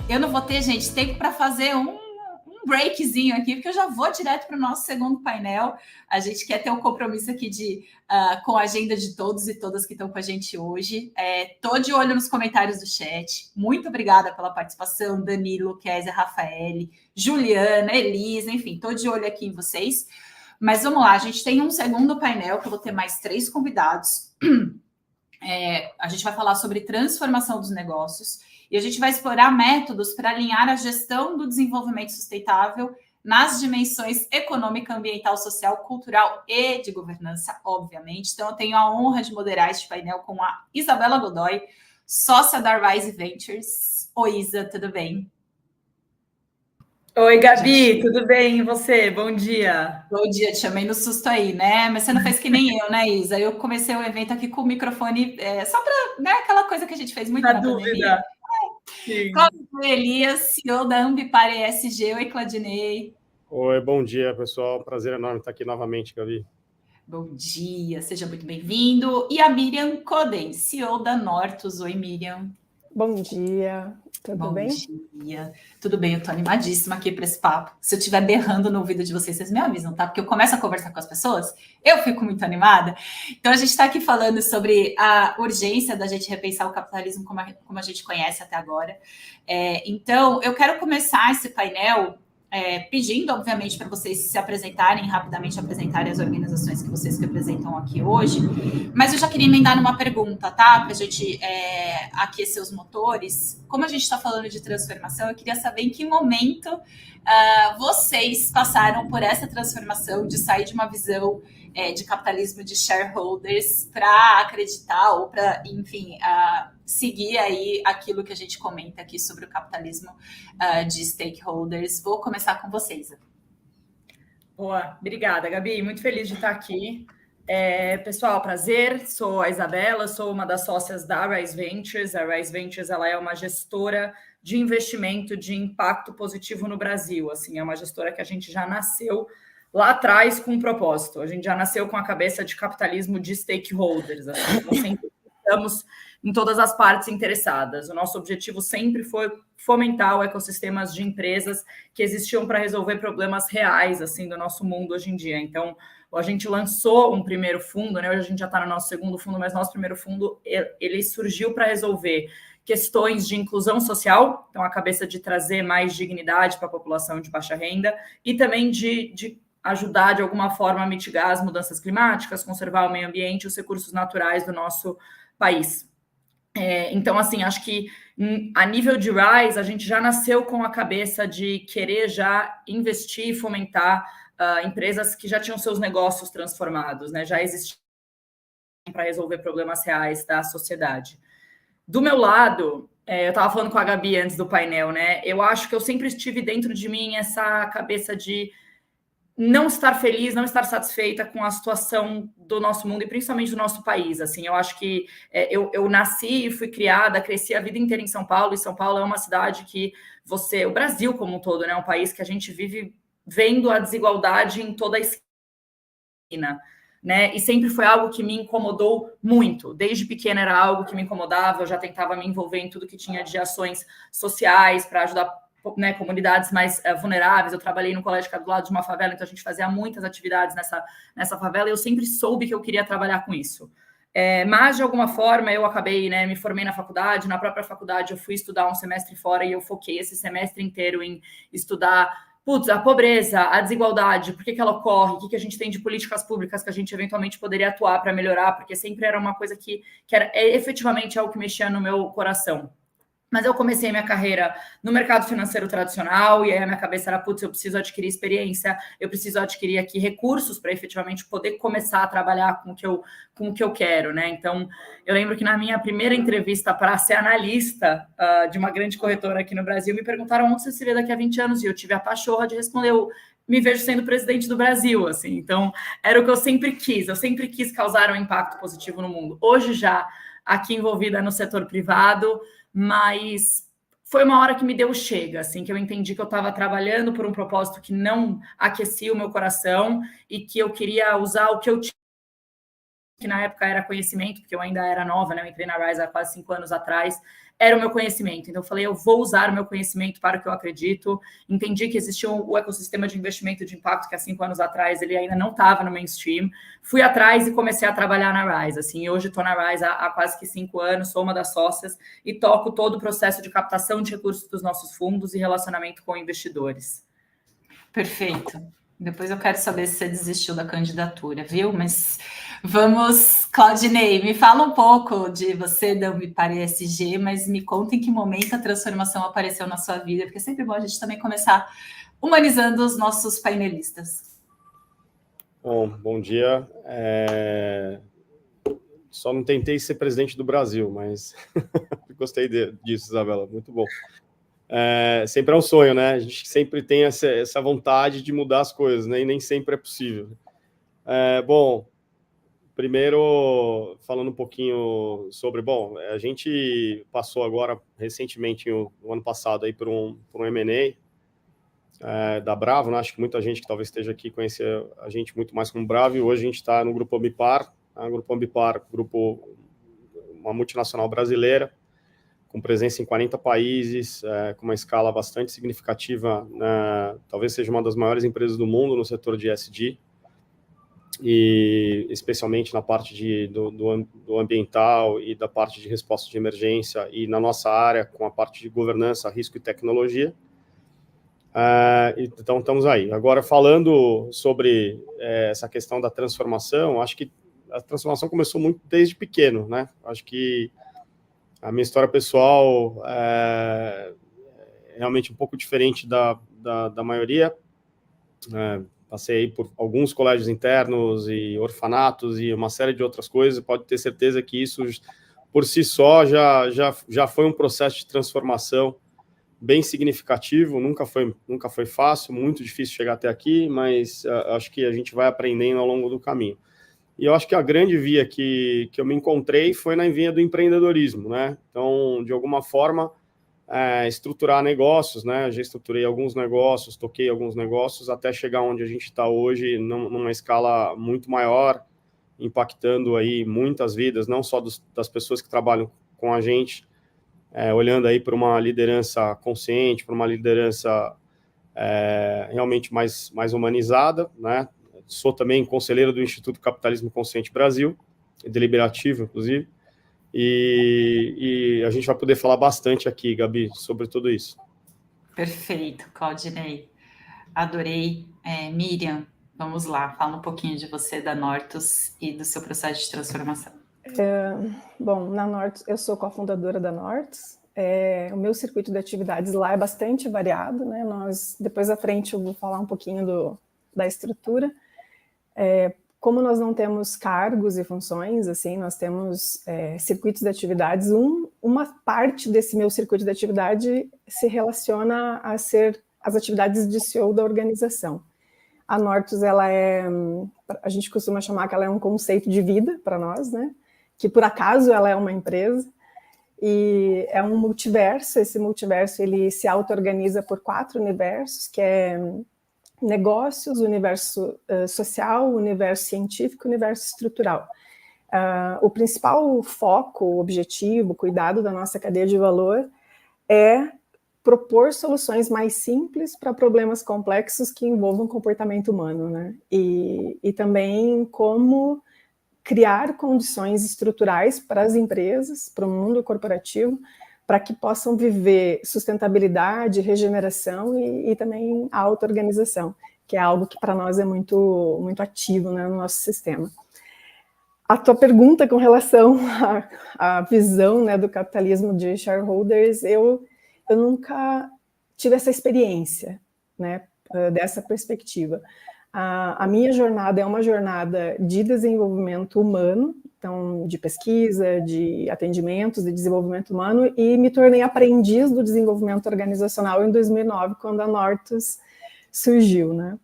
Eu não vou ter, gente, tempo para fazer um breakzinho aqui, porque eu já vou direto para o nosso segundo painel. A gente quer ter um compromisso aqui com a agenda de todos e todas que estão com a gente hoje. Tô de olho nos comentários do chat. Muito obrigada pela participação, Danilo, Kézia, Rafael, Juliana, Elisa, enfim, tô de olho aqui em vocês. Mas vamos lá, a gente tem um segundo painel que eu vou ter mais 3 convidados. A gente vai falar sobre transformação dos negócios e a gente vai explorar métodos para alinhar a gestão do desenvolvimento sustentável nas dimensões econômica, ambiental, social, cultural e de governança, obviamente. Então, eu tenho a honra de moderar este painel com a Isabela Godoy, sócia da Rise Ventures. Oi, Isa, tudo bem? Oi, Gabi, tudo bem? E você? Bom dia. Bom dia, te chamei no susto aí, né? Mas você não fez que nem eu, né, Isa? Eu comecei o evento aqui com o microfone só para, né, aquela coisa que a gente fez muito Na na pandemia. dúvida. Sim. Claudinei Elias, CEO da Ambipar ESG. Oi, Claudinei. Oi, bom dia, pessoal. Prazer enorme estar aqui novamente, Gabi. Bom dia, seja muito bem-vindo. E a Miriam Coden, CEO da Nortus. Oi, Miriam. Bom dia, tudo bem? Bom dia. Tudo bem, eu tô animadíssima aqui para esse papo. Se eu estiver berrando no ouvido de vocês, vocês me avisam, tá? Porque eu começo a conversar com as pessoas, eu fico muito animada. Então, a gente está aqui falando sobre a urgência da gente repensar o capitalismo como a gente conhece até agora. Então, eu quero começar esse painel pedindo, obviamente, para vocês se apresentarem, rapidamente apresentarem as organizações que vocês representam aqui hoje, mas eu já queria emendar numa pergunta, tá? Para a gente aquecer os motores. Como a gente está falando de transformação, eu queria saber em que momento vocês passaram por essa transformação de sair de uma visão de capitalismo de shareholders para acreditar ou para, enfim, seguir aí aquilo que a gente comenta aqui sobre o capitalismo de stakeholders. Vou começar com vocês. Boa, obrigada, Gabi. Muito feliz de estar aqui. Pessoal, prazer. Sou a Isabela, sou uma das sócias da Rise Ventures. A Rise Ventures ela é uma gestora de investimento de impacto positivo no Brasil. Assim, é uma gestora que a gente já nasceu lá atrás com um propósito. A gente já nasceu com a cabeça de capitalismo de stakeholders. Assim, nós sempre estamos em todas as partes interessadas. O nosso objetivo sempre foi fomentar o ecossistema de empresas que existiam para resolver problemas reais assim do nosso mundo hoje em dia. Então, a gente lançou um primeiro fundo, né? Hoje a gente já está no nosso segundo fundo, mas nosso primeiro fundo ele surgiu para resolver questões de inclusão social, então a cabeça de trazer mais dignidade para a população de baixa renda e também de ajudar de alguma forma a mitigar as mudanças climáticas, conservar o meio ambiente e os recursos naturais do nosso país. Então, assim, acho que a nível de Rise, a gente já nasceu com a cabeça de querer já investir e fomentar empresas que já tinham seus negócios transformados, né? Já existiam para resolver problemas reais da sociedade. Do meu lado, eu estava falando com a Gabi antes do painel, né? Eu acho que eu sempre estive dentro de mim essa cabeça de não estar feliz, não estar satisfeita com a situação do nosso mundo e principalmente do nosso país. Assim, eu acho que eu nasci e fui criada, cresci a vida inteira em São Paulo, e São Paulo é uma cidade que o Brasil como um todo, né, é um país que a gente vive vendo a desigualdade em toda a esquina, né? E sempre foi algo que me incomodou muito. Desde pequena era algo que me incomodava, eu já tentava me envolver em tudo que tinha de ações sociais para ajudar, né, comunidades mais vulneráveis. Eu trabalhei no colégio que era do lado de uma favela, então a gente fazia muitas atividades nessa favela, e eu sempre soube que eu queria trabalhar com isso. Mas, de alguma forma, eu acabei, né, me formei na faculdade. Na própria faculdade, eu fui estudar um semestre fora e eu foquei esse semestre inteiro em estudar a pobreza, a desigualdade, por que ela ocorre, o que a gente tem de políticas públicas que a gente eventualmente poderia atuar para melhorar, porque sempre era uma coisa que era efetivamente algo que mexia no meu coração. Mas eu comecei minha carreira no mercado financeiro tradicional, e aí a minha cabeça era, eu preciso adquirir experiência, eu preciso adquirir aqui recursos para efetivamente poder começar a trabalhar com o que eu quero, né? Então, eu lembro que na minha primeira entrevista para ser analista de uma grande corretora aqui no Brasil, me perguntaram onde você se vê daqui a 20 anos, e eu tive a pachorra de responder, eu me vejo sendo presidente do Brasil, assim. Então, era o que eu sempre quis causar um impacto positivo no mundo. Hoje já aqui envolvida no setor privado, mas foi uma hora que me deu chega, assim, que eu entendi que eu estava trabalhando por um propósito que não aquecia o meu coração e que eu queria usar o que eu tinha que na época era conhecimento, porque eu ainda era nova, né? Eu entrei na Rise há quase 5 anos atrás, era o meu conhecimento. Então, eu falei, eu vou usar o meu conhecimento para o que eu acredito. Entendi que existia o ecossistema de investimento de impacto, que há 5 anos atrás ele ainda não estava no mainstream. Fui atrás e comecei a trabalhar na Rise. Assim, hoje estou na Rise há quase que 5 anos, sou uma das sócias e toco todo o processo de captação de recursos dos nossos fundos e relacionamento com investidores. Perfeito. Depois eu quero saber se você desistiu da candidatura, viu? Mas vamos, Claudinei, me fala um pouco de você, da Ambipar ESG, mas me conta em que momento a transformação apareceu na sua vida, porque é sempre bom a gente também começar humanizando os nossos painelistas. Bom dia. Só não tentei ser presidente do Brasil, mas gostei disso, Isabela, muito bom. Sempre é um sonho, né? A gente sempre tem essa vontade de mudar as coisas, né? E nem sempre é possível. Bom, primeiro, falando um pouquinho sobre... Bom, a gente passou agora, recentemente, no ano passado, aí por um M&A da Bravo, né? Acho que muita gente que talvez esteja aqui conhece a gente muito mais como Bravo, e hoje a gente está no Grupo Ambipar, uma multinacional brasileira, com presença em 40 países, com uma escala bastante significativa, talvez seja uma das maiores empresas do mundo no setor de ESG, e especialmente na parte do ambiental e da parte de resposta de emergência, e na nossa área, com a parte de governança, risco e tecnologia. Então, estamos aí. Agora, falando sobre essa questão da transformação, acho que a transformação começou muito desde pequeno, né? Acho que a minha história pessoal é realmente um pouco diferente da maioria. Passei aí por alguns colégios internos e orfanatos e uma série de outras coisas. Pode ter certeza que isso, por si só, já foi um processo de transformação bem significativo. Nunca foi fácil, muito difícil chegar até aqui, mas acho que a gente vai aprendendo ao longo do caminho. E eu acho que a grande via que eu me encontrei foi na via do empreendedorismo, né? Então, de alguma forma, estruturar negócios, né? Eu já estruturei alguns negócios, toquei alguns negócios, até chegar onde a gente está hoje, numa escala muito maior, impactando aí muitas vidas, não só das pessoas que trabalham com a gente, olhando aí para uma liderança consciente, para uma liderança realmente mais humanizada, né? Sou também conselheiro do Instituto Capitalismo Consciente Brasil, deliberativo, inclusive, e a gente vai poder falar bastante aqui, Gabi, sobre tudo isso. Perfeito, Claudinei. Adorei. Miriam, vamos lá, fala um pouquinho de você, da Nortus, e do seu processo de transformação. Bom, na Nortus, eu sou cofundadora da Nortus. O meu circuito de atividades lá é bastante variado, né? Depois à frente eu vou falar um pouquinho da estrutura. Como nós não temos cargos e funções, assim, nós temos circuitos de atividades. Uma parte desse meu circuito de atividade se relaciona a ser as atividades de CEO da organização. A Nortus, a gente costuma chamar que ela é um conceito de vida para nós, né? Que por acaso ela é uma empresa, e é um multiverso. Esse multiverso ele se auto-organiza por 4 universos, que é negócios, universo social, universo científico, universo estrutural. O principal foco, objetivo, cuidado da nossa cadeia de valor é propor soluções mais simples para problemas complexos que envolvam comportamento humano, né? E também como criar condições estruturais para as empresas, para o mundo corporativo, para que possam viver sustentabilidade, regeneração e também a auto-organização, que é algo que para nós é muito, muito ativo, né, no nosso sistema. A tua pergunta com relação à visão, né, do capitalismo de shareholders, eu nunca tive essa experiência, né, dessa perspectiva. A minha jornada é uma jornada de desenvolvimento humano, então de pesquisa, de atendimentos, de desenvolvimento humano, e me tornei aprendiz do desenvolvimento organizacional em 2009, quando a Nortus surgiu, né?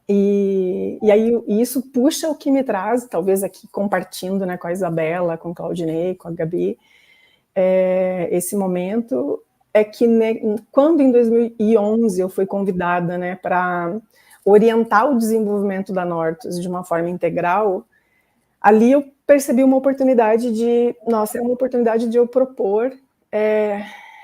E aí isso puxa o que me traz, talvez aqui compartilhando, né, com a Isabela, com o Claudinei, com a Gabi, esse momento é que, né, quando em 2011 eu fui convidada, né, para orientar o desenvolvimento da Nortus de uma forma integral, ali eu percebi uma oportunidade é uma oportunidade de eu propor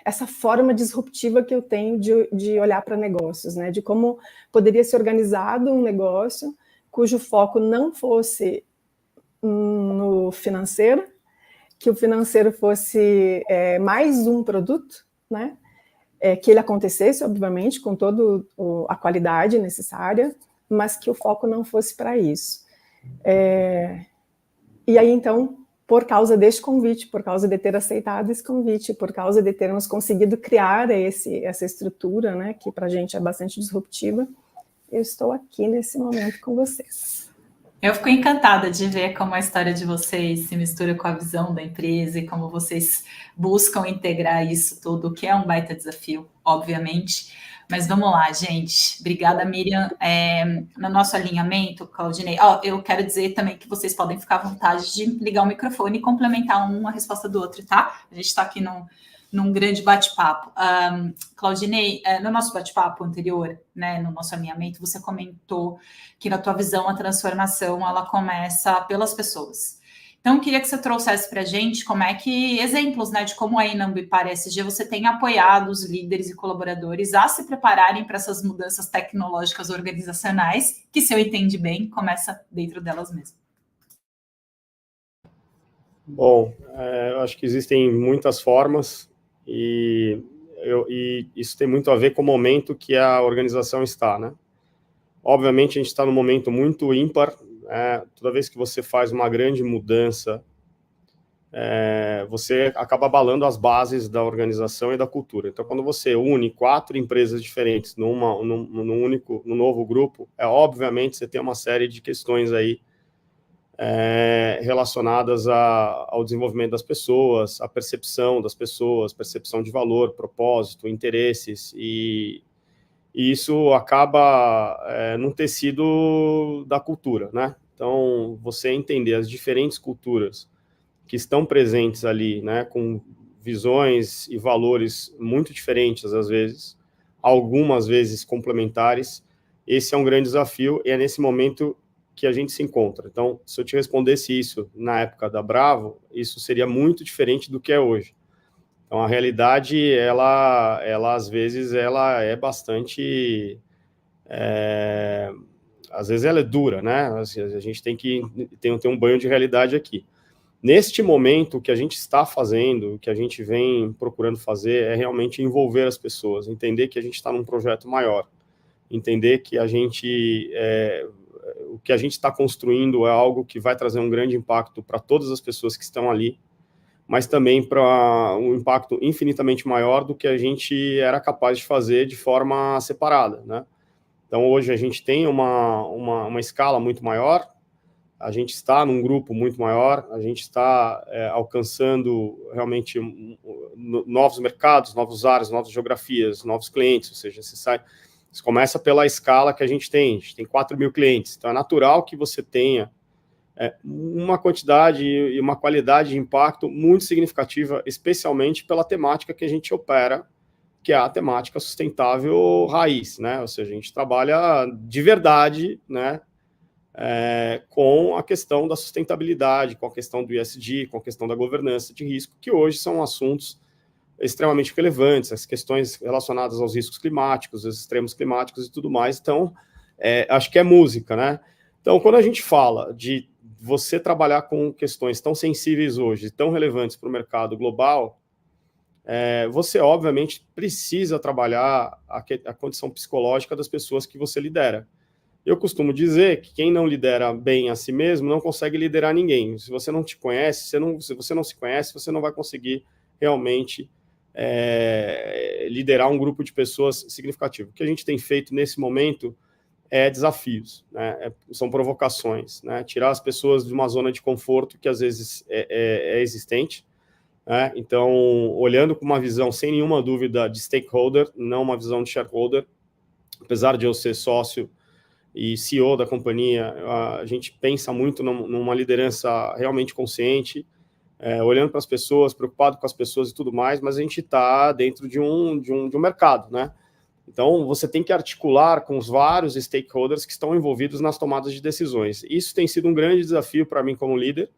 essa forma disruptiva que eu tenho de olhar para negócios, né? De como poderia ser organizado um negócio cujo foco não fosse no financeiro, que o financeiro fosse mais um produto, né? Que ele acontecesse, obviamente, com toda a qualidade necessária, mas que o foco não fosse para isso. E aí, então, por causa deste convite, por causa de ter aceitado esse convite, por causa de termos conseguido criar essa estrutura, né, que para a gente é bastante disruptiva, eu estou aqui nesse momento com vocês. Eu fico encantada de ver como a história de vocês se mistura com a visão da empresa e como vocês buscam integrar isso tudo, que é um baita desafio, obviamente. Mas vamos lá, gente. Obrigada, Miriam. No nosso alinhamento, Claudinei, eu quero dizer também que vocês podem ficar à vontade de ligar o microfone e complementar a resposta do outro, tá? A gente está aqui num grande bate-papo. Claudinei, no nosso bate-papo anterior, né, no nosso alinhamento, você comentou que na tua visão a transformação ela começa pelas pessoas. Então, eu queria que você trouxesse para a gente exemplos, né, de como aí na Ambipar SG você tem apoiado os líderes e colaboradores a se prepararem para essas mudanças tecnológicas organizacionais, que, se eu entendi bem, começa dentro delas mesmas. Bom, eu acho que existem muitas formas e isso tem muito a ver com o momento que a organização está, né? Obviamente, a gente está num momento muito ímpar. Toda vez que você faz uma grande mudança, você acaba abalando as bases da organização e da cultura. Então, quando você une 4 empresas diferentes num novo grupo, obviamente você tem uma série de questões aí relacionadas ao desenvolvimento das pessoas, à percepção das pessoas, percepção de valor, propósito, interesses, e isso acaba num tecido da cultura, né? Então, você entender as diferentes culturas que estão presentes ali, né, com visões e valores muito diferentes, às vezes, algumas vezes complementares, esse é um grande desafio e é nesse momento que a gente se encontra. Então, se eu te respondesse isso na época da Bravo, isso seria muito diferente do que é hoje. Então, a realidade, ela às vezes, ela é bastante... às vezes ela é dura, né? Assim, a gente tem que ter um banho de realidade aqui. Neste momento, o que a gente está fazendo, o que a gente vem procurando fazer, é realmente envolver as pessoas, entender que a gente está num projeto maior, entender que o que a gente está construindo é algo que vai trazer um grande impacto para todas as pessoas que estão ali, mas também para um impacto infinitamente maior do que a gente era capaz de fazer de forma separada, né? Então, hoje a gente tem uma escala muito maior, a gente está num grupo muito maior, a gente está alcançando realmente novos mercados, novas áreas, novas geografias, novos clientes, ou seja, você começa pela escala que a gente tem 4 mil clientes, então é natural que você tenha uma quantidade e uma qualidade de impacto muito significativa, especialmente pela temática que a gente opera, que é a temática sustentável raiz, né? Ou seja, a gente trabalha de verdade, né? Com a questão da sustentabilidade, com a questão do ESG, com a questão da governança de risco, que hoje são assuntos extremamente relevantes, as questões relacionadas aos riscos climáticos, aos extremos climáticos e tudo mais. Então, acho que é música, né? Então, quando a gente fala de você trabalhar com questões tão sensíveis hoje, tão relevantes para o mercado global, você, obviamente, precisa trabalhar a condição psicológica das pessoas que você lidera. Eu costumo dizer que quem não lidera bem a si mesmo não consegue liderar ninguém. Se você não te conhece, se você não se conhece, você não vai conseguir realmente liderar um grupo de pessoas significativo. O que a gente tem feito nesse momento desafios, né? São provocações, né? Tirar as pessoas de uma zona de conforto que às vezes é existente, né? Então, olhando com uma visão, sem nenhuma dúvida, de stakeholder, não uma visão de shareholder, apesar de eu ser sócio e CEO da companhia, a gente pensa muito numa liderança realmente consciente, olhando para as pessoas, preocupado com as pessoas e tudo mais, mas a gente está dentro de um mercado, né? Então, você tem que articular com os vários stakeholders que estão envolvidos nas tomadas de decisões. Isso tem sido um grande desafio para mim como líder,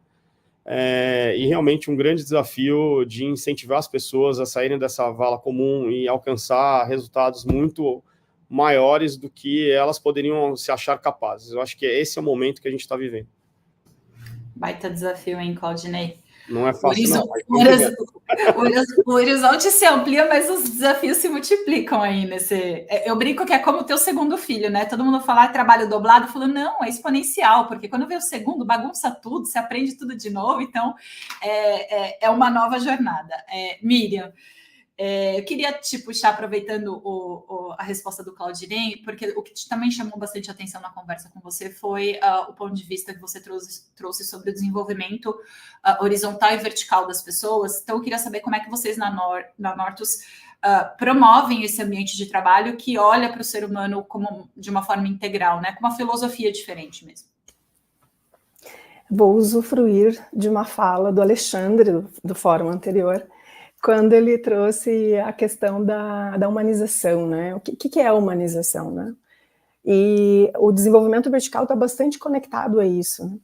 e realmente um grande desafio de incentivar as pessoas a saírem dessa vala comum e alcançar resultados muito maiores do que elas poderiam se achar capazes. Eu acho que esse é o momento que a gente está vivendo. Baita desafio, hein, Claudinei? Não é fácil, não. O horizonte se amplia, mas os desafios se multiplicam aí nesse... Eu brinco que é como o teu segundo filho, né? Todo mundo fala trabalho dobrado, falando, não, é exponencial, porque quando vem o segundo, bagunça tudo, você aprende tudo de novo, então é uma nova jornada. Miriam, eu queria te puxar, aproveitando a resposta do Claudinei, porque o que também chamou bastante atenção na conversa com você foi o ponto de vista que você trouxe sobre o desenvolvimento horizontal e vertical das pessoas. Então, eu queria saber como é que vocês na Nortus promovem esse ambiente de trabalho que olha para o ser humano como de uma forma integral, né? Com uma filosofia diferente mesmo. Vou usufruir de uma fala do Alexandre, do fórum anterior, quando ele trouxe a questão da humanização, né? O que é a humanização, né? E o desenvolvimento vertical está bastante conectado a isso, né?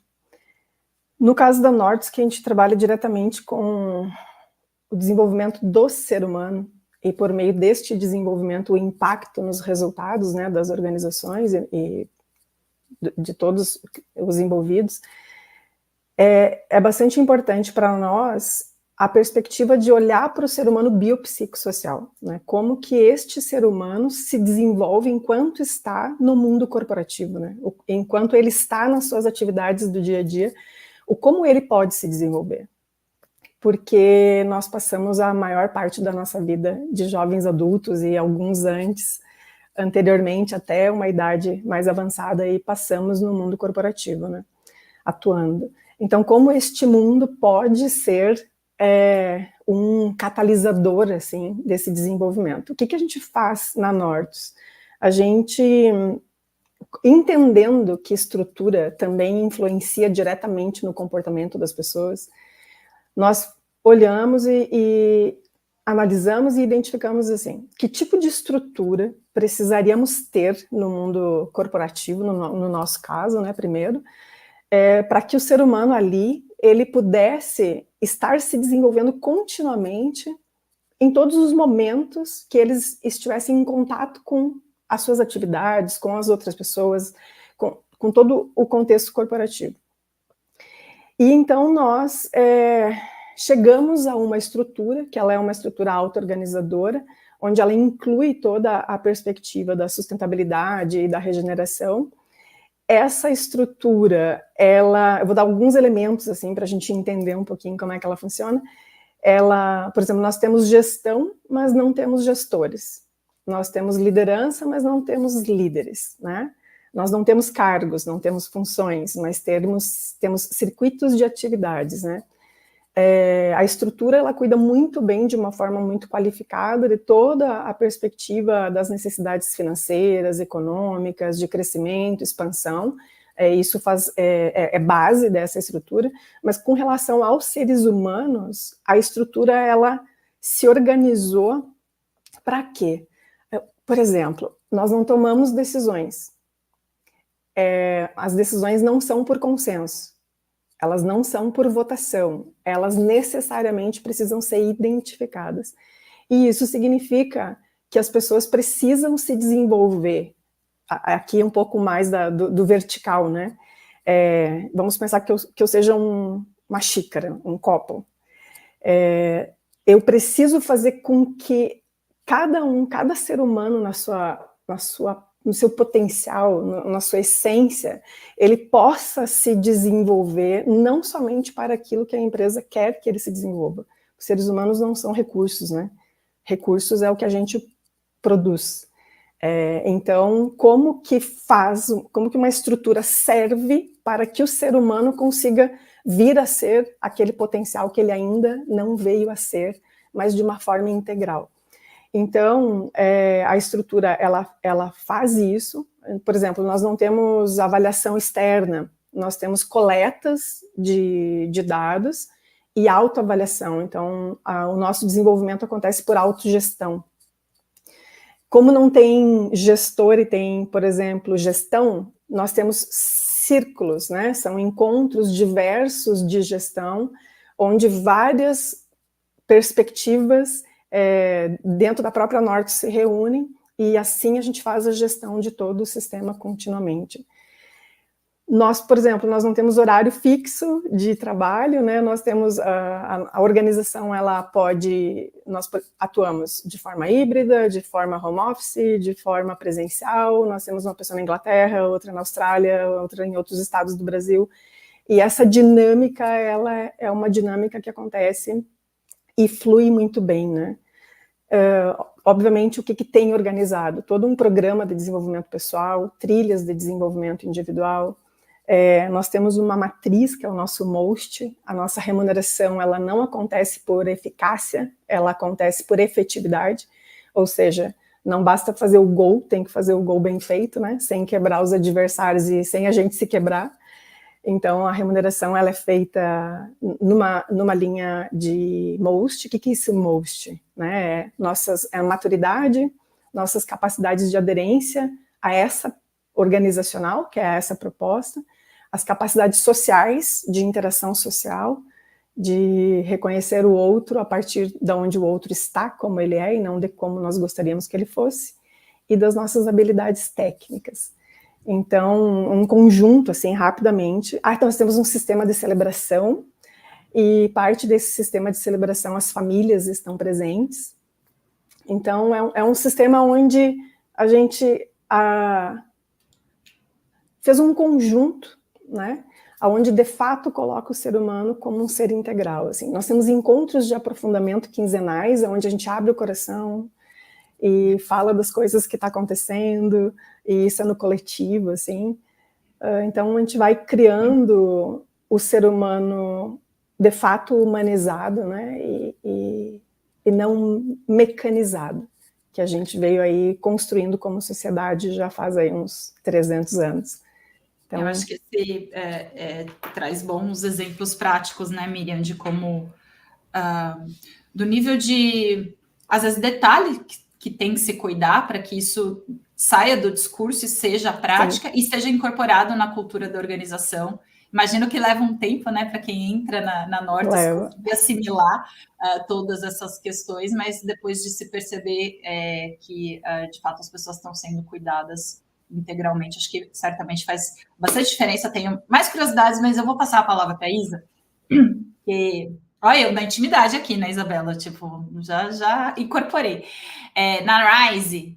No caso da Nortus, que a gente trabalha diretamente com o desenvolvimento do ser humano, e por meio deste desenvolvimento, o impacto nos resultados, né, das organizações e de todos os envolvidos, é bastante importante para nós a perspectiva de olhar para o ser humano biopsicossocial, né? Como que este ser humano se desenvolve enquanto está no mundo corporativo, né? Enquanto ele está nas suas atividades do dia a dia, como ele pode se desenvolver. Porque nós passamos a maior parte da nossa vida de jovens adultos e alguns anteriormente até uma idade mais avançada, e passamos no mundo corporativo, né? Atuando. Então, como este mundo pode ser um catalisador, assim, desse desenvolvimento? O que a gente faz na Nortus? A gente, entendendo que estrutura também influencia diretamente no comportamento das pessoas, nós olhamos e analisamos e identificamos, assim, que tipo de estrutura precisaríamos ter no mundo corporativo, no nosso caso, né, primeiro, para que o ser humano ali, ele pudesse estar se desenvolvendo continuamente em todos os momentos que eles estivessem em contato com as suas atividades, com as outras pessoas, com todo o contexto corporativo. E então nós chegamos a uma estrutura, que ela é uma estrutura auto-organizadora, onde ela inclui toda a perspectiva da sustentabilidade e da regeneração. Essa estrutura, eu vou dar alguns elementos assim para a gente entender um pouquinho como é que ela funciona. Por exemplo, nós temos gestão, mas não temos gestores. Nós temos liderança, mas não temos líderes, né? Nós não temos cargos, não temos funções, mas temos circuitos de atividades, né? A estrutura, ela cuida muito bem, de uma forma muito qualificada, de toda a perspectiva das necessidades financeiras, econômicas, de crescimento, expansão. Isso é base dessa estrutura, mas com relação aos seres humanos, a estrutura, ela se organizou para quê? Por exemplo, nós não tomamos decisões. As decisões não são por consenso. Elas não são por votação, elas necessariamente precisam ser identificadas. E isso significa que as pessoas precisam se desenvolver. Aqui um pouco mais do vertical, né? Vamos pensar que eu seja uma xícara, um copo. Eu preciso fazer com que cada ser humano no seu potencial, na sua essência, ele possa se desenvolver não somente para aquilo que a empresa quer que ele se desenvolva. Os seres humanos não são recursos, né? Recursos é o que a gente produz. Então, como que uma estrutura serve para que o ser humano consiga vir a ser aquele potencial que ele ainda não veio a ser, mas de uma forma integral? Então, a estrutura, ela faz isso. Por exemplo, nós não temos avaliação externa, nós temos coletas de dados e autoavaliação. Então, o nosso desenvolvimento acontece por autogestão. como não tem gestor e tem, por exemplo, gestão, nós temos círculos, né? São encontros diversos de gestão, onde várias perspectivas dentro da própria Norte se reúnem, e assim a gente faz a gestão de todo o sistema continuamente. Nós, por exemplo, nós não temos horário fixo de trabalho, né? Nós temos a organização, nós atuamos de forma híbrida, de forma home office, de forma presencial. Nós temos uma pessoa na Inglaterra, outra na Austrália, outra em outros estados do Brasil. E essa dinâmica, ela é uma dinâmica que acontece e flui muito bem, né? Obviamente, o que tem organizado? Todo um programa de desenvolvimento pessoal, trilhas de desenvolvimento individual. Nós temos uma matriz, que é o nosso MOST. A nossa remuneração, ela não acontece por eficácia, ela acontece por efetividade, ou seja, não basta fazer o gol, tem que fazer o gol bem feito, né? Sem quebrar os adversários e sem a gente se quebrar. Então, a remuneração, ela é feita numa linha de MOST. O que é esse MOST? Né? A maturidade, nossas capacidades de aderência a essa organizacional, que é essa proposta, as capacidades sociais, de interação social, de reconhecer o outro a partir de onde o outro está, como ele é, e não de como nós gostaríamos que ele fosse, e das nossas habilidades técnicas. Então, um conjunto, assim, rapidamente. Então nós temos um sistema de celebração, e parte desse sistema de celebração as famílias estão presentes. Então, é um sistema onde a gente fez um conjunto, né, onde de fato coloca o ser humano como um ser integral. Assim. Nós temos encontros de aprofundamento quinzenais, onde a gente abre o coração e fala das coisas que está acontecendo, e isso é no coletivo, assim. Então, a gente vai criando o ser humano, de fato, humanizado, né, e não mecanizado, que a gente veio aí construindo como sociedade já faz aí uns 300 anos. Então, eu acho que esse traz bons exemplos práticos, né, Miriam, de como, do nível de, às vezes, detalhe que tem que se cuidar para que isso saia do discurso e seja prática. Sim. E seja incorporado na cultura da organização. Imagino que leva um tempo, né, para quem entra na Norte assimilar todas essas questões, mas depois de se perceber que, de fato, as pessoas estão sendo cuidadas integralmente, acho que certamente faz bastante diferença. Tenho mais curiosidades, mas eu vou passar a palavra para a Isa, que... Olha, eu na intimidade aqui, né, Isabela? Tipo, já incorporei. Na Rise,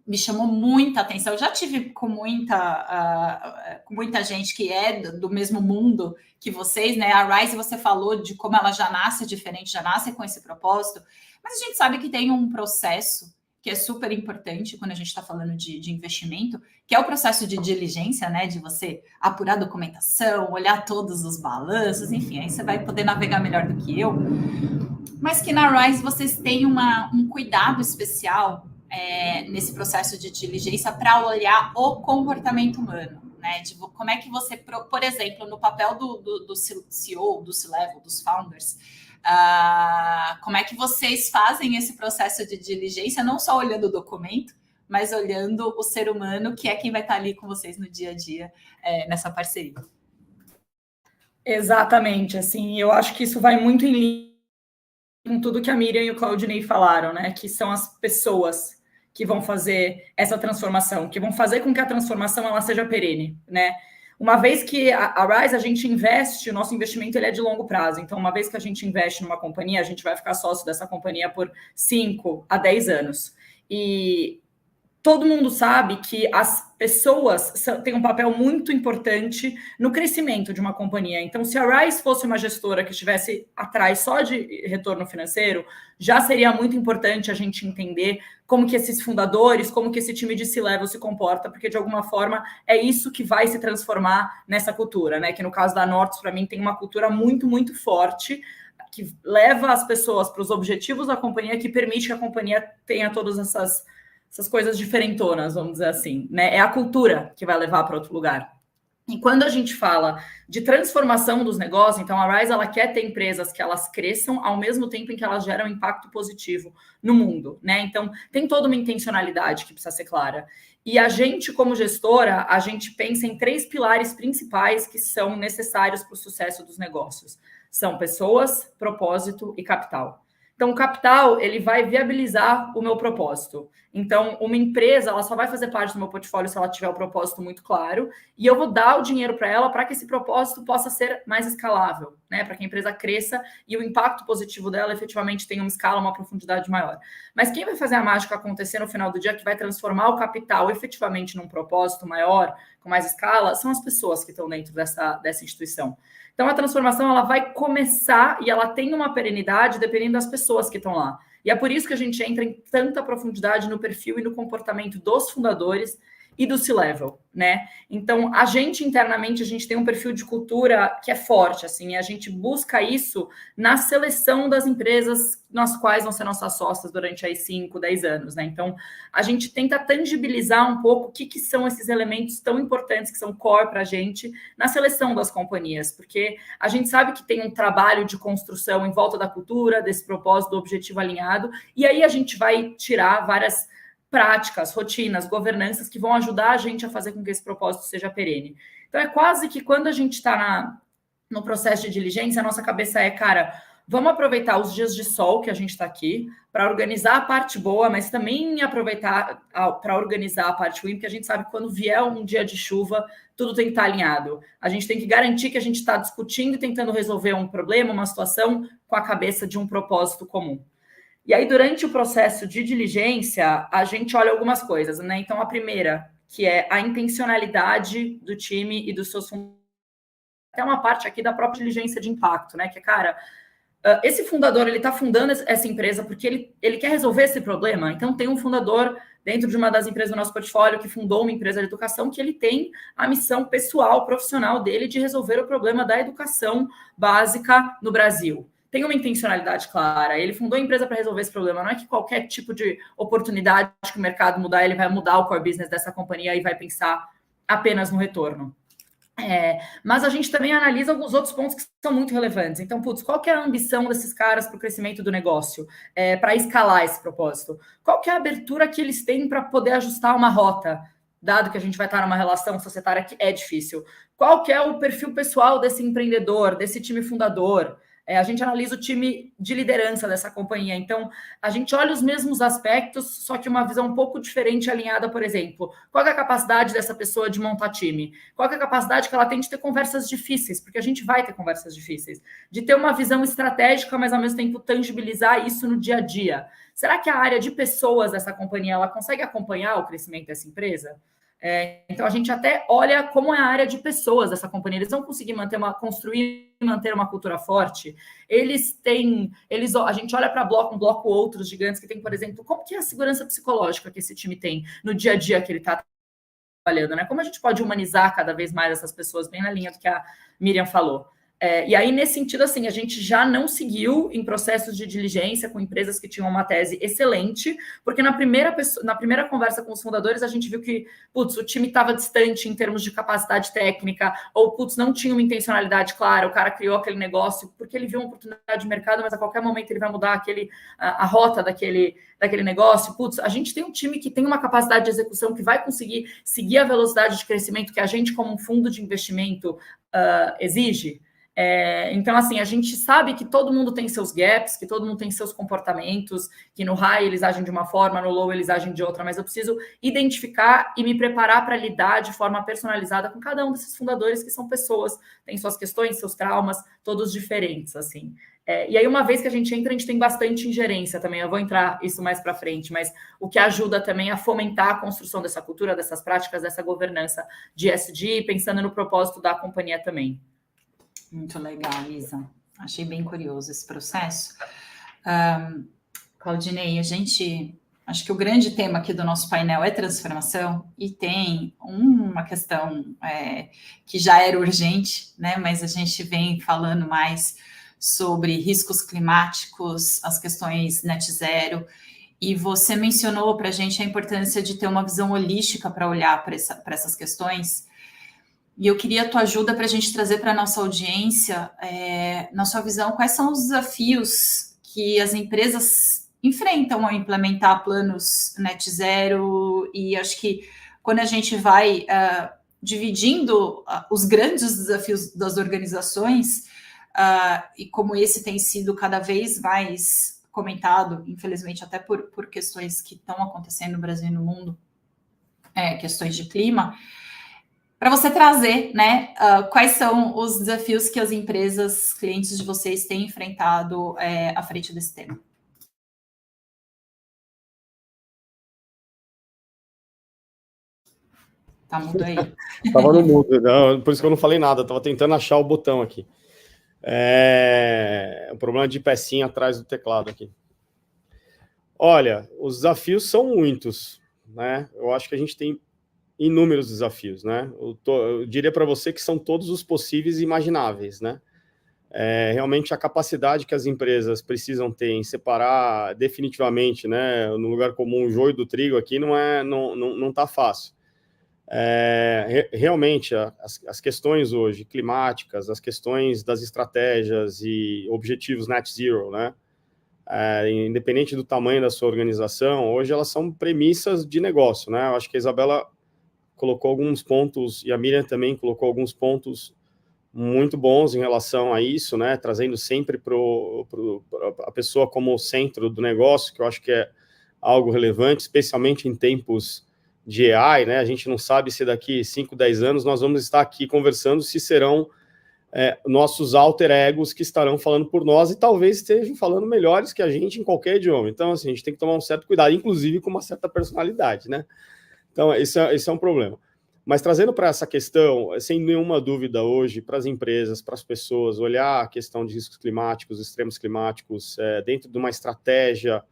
me chamou muita atenção. Eu já tive com muita gente que é do mesmo mundo que vocês, né? A Rise, você falou de como ela já nasce diferente, já nasce com esse propósito, mas a gente sabe que tem um processo que é super importante quando a gente está falando de investimento, que é o processo de diligência, né? De você apurar a documentação, olhar todos os balanços, enfim, aí você vai poder navegar melhor do que eu. Mas que na Rise vocês têm um cuidado especial nesse processo de diligência para olhar o comportamento humano, né? De como é que você, por exemplo, no papel do CEO, do C-Level, dos founders, como é que vocês fazem esse processo de diligência, não só olhando o documento, mas olhando o ser humano, que é quem vai estar ali com vocês no dia a dia, nessa parceria. Exatamente, assim, eu acho que isso vai muito em linha com tudo que a Miriam e o Claudinei falaram, né, que são as pessoas que vão fazer essa transformação, que vão fazer com que a transformação ela seja perene, né. Uma vez que a Rise, a gente investe, o nosso investimento ele é de longo prazo. Então, uma vez que a gente investe numa companhia, a gente vai ficar sócio dessa companhia por 5 a 10 anos. E todo mundo sabe que as pessoas têm um papel muito importante no crescimento de uma companhia. Então, se a Rise fosse uma gestora que estivesse atrás só de retorno financeiro, já seria muito importante a gente entender como que esses fundadores, como que esse time de C-Level se comporta, porque de alguma forma é isso que vai se transformar nessa cultura, né? Que no caso da Nortus, para mim, tem uma cultura muito, muito forte, que leva as pessoas para os objetivos da companhia, que permite que a companhia tenha todas essas coisas diferentonas, vamos dizer assim, né? É a cultura que vai levar para outro lugar. E quando a gente fala de transformação dos negócios, então a Rise ela quer ter empresas que elas cresçam ao mesmo tempo em que elas geram impacto positivo no mundo, né? Então tem toda uma intencionalidade que precisa ser clara. E a gente, como gestora, a gente pensa em 3 pilares principais que são necessários para o sucesso dos negócios. São pessoas, propósito e capital. Então, o capital, ele vai viabilizar o meu propósito. Então, uma empresa, ela só vai fazer parte do meu portfólio se ela tiver o propósito muito claro, e eu vou dar o dinheiro para ela para que esse propósito possa ser mais escalável, né? Para que a empresa cresça e o impacto positivo dela efetivamente tenha uma escala, uma profundidade maior. Mas quem vai fazer a mágica acontecer no final do dia, que vai transformar o capital efetivamente num propósito maior, com mais escala, são as pessoas que estão dentro dessa instituição. Então, a transformação ela vai começar e ela tem uma perenidade dependendo das pessoas que estão lá. E é por isso que a gente entra em tanta profundidade no perfil e no comportamento dos fundadores e do C-Level, né? Então, a gente internamente, a gente tem um perfil de cultura que é forte, assim, e a gente busca isso na seleção das empresas nas quais vão ser nossas sócias durante aí 5, 10 anos, né? Então, a gente tenta tangibilizar um pouco o que são esses elementos tão importantes que são core para a gente na seleção das companhias, porque a gente sabe que tem um trabalho de construção em volta da cultura, desse propósito, do objetivo alinhado, e aí a gente vai tirar várias práticas, rotinas, governanças que vão ajudar a gente a fazer com que esse propósito seja perene. Então, é quase que quando a gente está no processo de diligência, a nossa cabeça é, cara, vamos aproveitar os dias de sol que a gente está aqui para organizar a parte boa, mas também aproveitar para organizar a parte ruim, porque a gente sabe que quando vier um dia de chuva, tudo tem que estar alinhado. A gente tem que garantir que a gente está discutindo e tentando resolver um problema, uma situação com a cabeça de um propósito comum. E aí, durante o processo de diligência, a gente olha algumas coisas, né? Então, a primeira, que é a intencionalidade do time e dos seus fundadores. Até uma parte aqui da própria diligência de impacto, né? Que, cara, esse fundador, ele está fundando essa empresa porque ele quer resolver esse problema. Então, tem um fundador dentro de uma das empresas do nosso portfólio que fundou uma empresa de educação que ele tem a missão pessoal, profissional dele de resolver o problema da educação básica no Brasil. Tem uma intencionalidade clara. Ele fundou a empresa para resolver esse problema. Não é que qualquer tipo de oportunidade que o mercado mudar, ele vai mudar o core business dessa companhia e vai pensar apenas no retorno. Mas a gente também analisa alguns outros pontos que são muito relevantes. Então, qual que é a ambição desses caras para o crescimento do negócio? Para escalar esse propósito? Qual que é a abertura que eles têm para poder ajustar uma rota? Dado que a gente vai estar numa relação societária que é difícil. Qual que é o perfil pessoal desse empreendedor, desse time fundador? A gente analisa o time de liderança dessa companhia. Então, a gente olha os mesmos aspectos, só que uma visão um pouco diferente, alinhada, por exemplo. Qual é a capacidade dessa pessoa de montar time? Qual é a capacidade que ela tem de ter conversas difíceis? Porque a gente vai ter conversas difíceis. De ter uma visão estratégica, mas ao mesmo tempo tangibilizar isso no dia a dia. Será que a área de pessoas dessa companhia ela consegue acompanhar o crescimento dessa empresa? Então, a gente até olha como é a área de pessoas dessa companhia. Eles vão conseguir construir e manter uma cultura forte. A gente olha para um bloco outros gigantes que tem, por exemplo, como que é a segurança psicológica que esse time tem no dia a dia que ele está trabalhando, né? Como a gente pode humanizar cada vez mais essas pessoas, bem na linha do que a Miriam falou. E aí, nesse sentido, assim, a gente já não seguiu em processos de diligência com empresas que tinham uma tese excelente, porque na primeira conversa com os fundadores, a gente viu que, o time estava distante em termos de capacidade técnica, ou, não tinha uma intencionalidade clara, o cara criou aquele negócio porque ele viu uma oportunidade de mercado, mas a qualquer momento ele vai mudar a rota daquele negócio. A gente tem um time que tem uma capacidade de execução que vai conseguir seguir a velocidade de crescimento que a gente, como um fundo de investimento, exige. Então, assim, a gente sabe que todo mundo tem seus gaps, que todo mundo tem seus comportamentos, que no high eles agem de uma forma, no low eles agem de outra, mas eu preciso identificar e me preparar para lidar de forma personalizada com cada um desses fundadores que são pessoas, têm suas questões, seus traumas, todos diferentes, assim. E aí, uma vez que a gente entra, a gente tem bastante ingerência também, eu vou entrar isso mais para frente, mas o que ajuda também a fomentar a construção dessa cultura, dessas práticas, dessa governança de ESG, pensando no propósito da companhia também. Muito legal, Isa. Achei bem curioso esse processo. Claudinei, acho que o grande tema aqui do nosso painel é transformação, e tem uma questão que já era urgente, né? Mas a gente vem falando mais sobre riscos climáticos, as questões net zero, e você mencionou para a gente a importância de ter uma visão holística para olhar para essas questões. E eu queria a tua ajuda para a gente trazer para a nossa audiência, na sua visão, quais são os desafios que as empresas enfrentam ao implementar planos net zero, e acho que quando a gente vai dividindo os grandes desafios das organizações, e como esse tem sido cada vez mais comentado, infelizmente até por questões que estão acontecendo no Brasil e no mundo, questões de clima, para você trazer, né, quais são os desafios que as empresas, clientes de vocês têm enfrentado à frente desse tema. Tá mudo aí. Estava no mudo, não, por isso que eu não falei nada, estava tentando achar o botão aqui. Um problema de pecinha atrás do teclado aqui. Olha, os desafios são muitos, né? Eu acho que a gente tem inúmeros desafios, né? Eu diria para você que são todos os possíveis e imagináveis, né? Realmente a capacidade que as empresas precisam ter em separar definitivamente, né, no lugar comum, o joio do trigo aqui não tá fácil. Realmente as questões hoje climáticas, as questões das estratégias e objetivos net zero, né? Independente do tamanho da sua organização, hoje elas são premissas de negócio, né? Eu acho que a Isabela colocou alguns pontos, e a Miriam também colocou alguns pontos muito bons em relação a isso, né? Trazendo sempre a pessoa como centro do negócio, que eu acho que é algo relevante, especialmente em tempos de AI, né? A gente não sabe se daqui 5, 10 anos nós vamos estar aqui conversando, se serão nossos alter egos que estarão falando por nós e talvez estejam falando melhores que a gente em qualquer idioma. Então, assim, a gente tem que tomar um certo cuidado, inclusive com uma certa personalidade, né? Então, esse é um problema. Mas trazendo para essa questão, sem nenhuma dúvida hoje, para as empresas, para as pessoas, olhar a questão de riscos climáticos, extremos climáticos, dentro de uma estratégia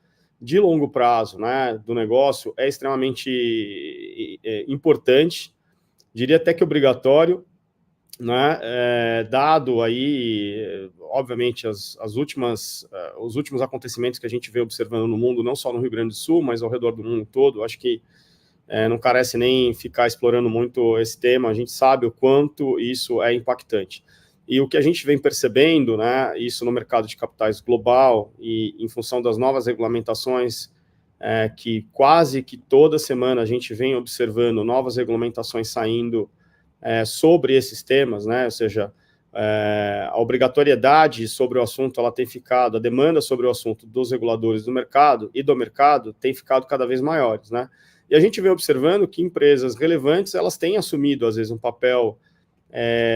de longo prazo, né, do negócio, é extremamente importante, diria até que obrigatório, né, dado aí, obviamente, os últimos acontecimentos que a gente vem observando no mundo, não só no Rio Grande do Sul, mas ao redor do mundo todo. Acho que não carece nem ficar explorando muito esse tema, a gente sabe o quanto isso é impactante. E o que a gente vem percebendo, né, isso no mercado de capitais global e em função das novas regulamentações, que quase que toda semana a gente vem observando novas regulamentações saindo sobre esses temas, né, ou seja, a obrigatoriedade sobre o assunto, ela tem ficado, a demanda sobre o assunto dos reguladores do mercado e do mercado tem ficado cada vez maiores, né. E a gente vem observando que empresas relevantes, elas têm assumido, às vezes, um papel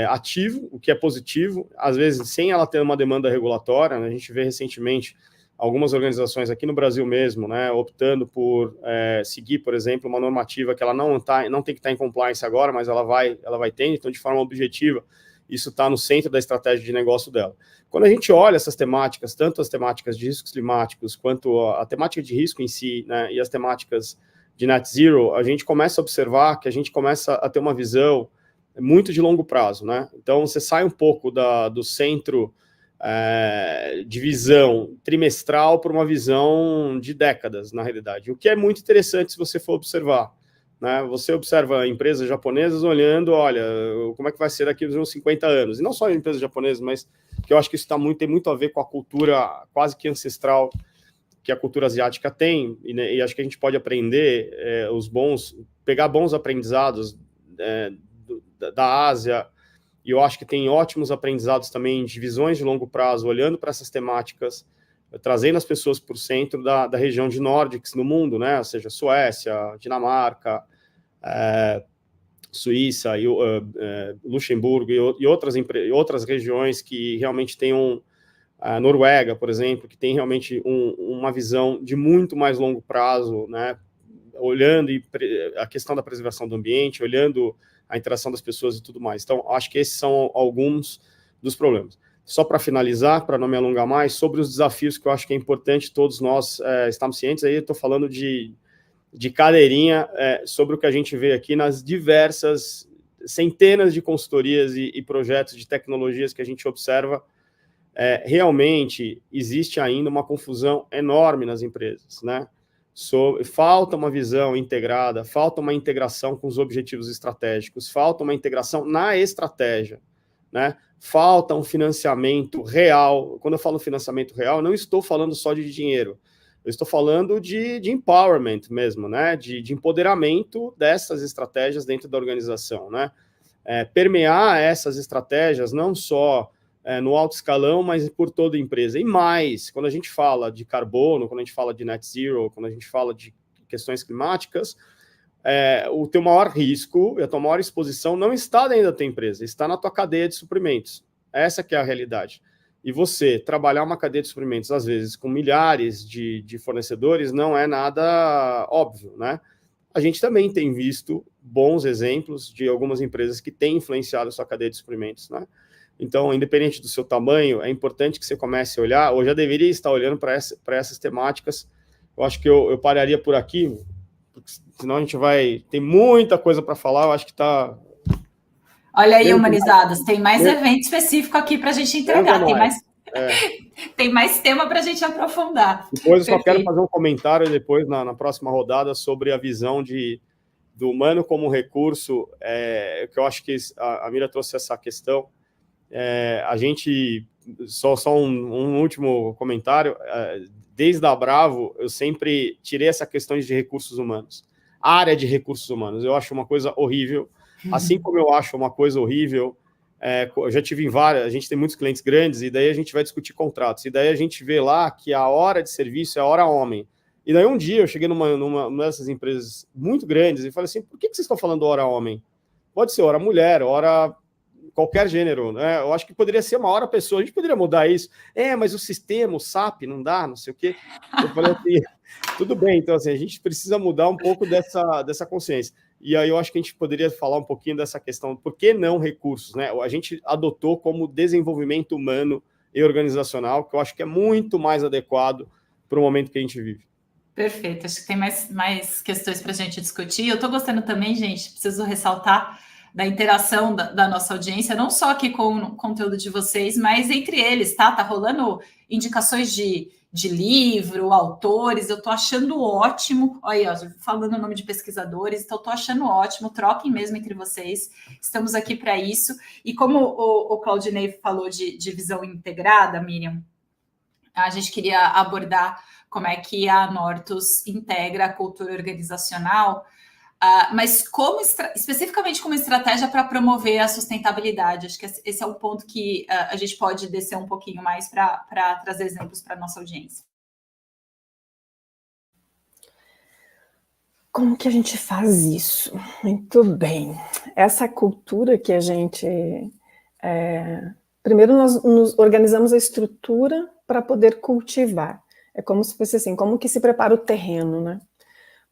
ativo, o que é positivo, às vezes sem ela ter uma demanda regulatória, né? A gente vê recentemente algumas organizações aqui no Brasil mesmo, né, optando por seguir, por exemplo, uma normativa que ela não tem que estar em compliance agora, mas ela vai tendo, então de forma objetiva, isso está no centro da estratégia de negócio dela. Quando a gente olha essas temáticas, tanto as temáticas de riscos climáticos, quanto a temática de risco em si, né, e as temáticas de net zero, a gente começa a observar que a gente começa a ter uma visão muito de longo prazo, né? Então, você sai um pouco do centro de visão trimestral para uma visão de décadas, na realidade. O que é muito interessante se você for observar, né? Você observa empresas japonesas olhando, olha, como é que vai ser daqui uns 50 anos. E não só empresas japonesas, mas que eu acho que isso tem muito a ver com a cultura quase que ancestral que a cultura asiática tem, e acho que a gente pode aprender pegar bons aprendizados da Ásia, e eu acho que tem ótimos aprendizados também de visões de longo prazo, olhando para essas temáticas, trazendo as pessoas para o centro da região de Nordics no mundo, né? Ou seja, Suécia, Dinamarca, Suíça, Luxemburgo e outras regiões que realmente têm a Noruega, por exemplo, que tem realmente uma visão de muito mais longo prazo, né, olhando a questão da preservação do ambiente, olhando a interação das pessoas e tudo mais. Então, acho que esses são alguns dos problemas. Só para finalizar, para não me alongar mais, sobre os desafios que eu acho que é importante todos nós estarmos cientes, aí eu estou falando de cadeirinha sobre o que a gente vê aqui nas diversas centenas de consultorias e projetos de tecnologias que a gente observa. Realmente existe ainda uma confusão enorme nas empresas, né? falta uma visão integrada, falta uma integração com os objetivos estratégicos, falta uma integração na estratégia, né? Falta um financiamento real. Quando eu falo financiamento real, não estou falando só de dinheiro, eu estou falando de empowerment mesmo, né? De empoderamento dessas estratégias dentro da organização, né? Permear essas estratégias não só no alto escalão, mas por toda a empresa. E mais, quando a gente fala de carbono, quando a gente fala de net zero, quando a gente fala de questões climáticas, o teu maior risco e a tua maior exposição não está dentro da tua empresa, está na tua cadeia de suprimentos. Essa que é a realidade. E você trabalhar uma cadeia de suprimentos, às vezes, com milhares de fornecedores, não é nada óbvio, né? A gente também tem visto bons exemplos de algumas empresas que têm influenciado a sua cadeia de suprimentos, né? Então, independente do seu tamanho, é importante que você comece a olhar, ou já deveria estar olhando para essas temáticas. Eu acho que eu pararia por aqui, porque senão a gente vai... Tem muita coisa para falar, eu acho que está... Olha aí, humanizados, tem mais evento específico aqui para a gente entregar, tem mais tema para a gente aprofundar. Depois eu só quero fazer um comentário depois, na próxima rodada, sobre a visão do humano como recurso, que eu acho que a Mira trouxe essa questão. A gente, só um último comentário, desde a Bravo, eu sempre tirei essa questão de recursos humanos. A área de recursos humanos, eu acho uma coisa horrível, assim como eu acho uma coisa horrível, eu já tive em várias, a gente tem muitos clientes grandes, e daí a gente vai discutir contratos, e daí a gente vê lá que a hora de serviço é a hora homem. E daí um dia eu cheguei numa dessas empresas muito grandes e falei assim, por que vocês estão falando hora homem? Pode ser hora mulher, hora qualquer gênero, né? Eu acho que poderia ser uma hora pessoa, a gente poderia mudar isso. Mas o sistema, o SAP, não dá, não sei o quê. Eu falei assim, tudo bem, então assim, a gente precisa mudar um pouco dessa consciência. E aí eu acho que a gente poderia falar um pouquinho dessa questão, por que não recursos, né? A gente adotou como desenvolvimento humano e organizacional, que eu acho que é muito mais adequado para o momento que a gente vive. Perfeito, acho que tem mais questões para a gente discutir. Eu estou gostando também, gente, preciso ressaltar da interação da nossa audiência, não só aqui com o conteúdo de vocês, mas entre eles, tá? Tá rolando indicações de livro, autores, eu tô achando ótimo. Olha aí, ó, falando o nome de pesquisadores, então eu tô achando ótimo, troquem mesmo entre vocês, estamos aqui para isso. E como o Claudinei falou de visão integrada, Miriam, a gente queria abordar como é que a Nortus integra a cultura organizacional, mas especificamente como estratégia para promover a sustentabilidade. Acho que esse é o ponto que a gente pode descer um pouquinho mais para trazer exemplos para a nossa audiência. Como que a gente faz isso? Muito bem. Essa cultura que a gente... primeiro nós nos organizamos a estrutura para poder cultivar. É como se fosse assim, como que se prepara o terreno, né?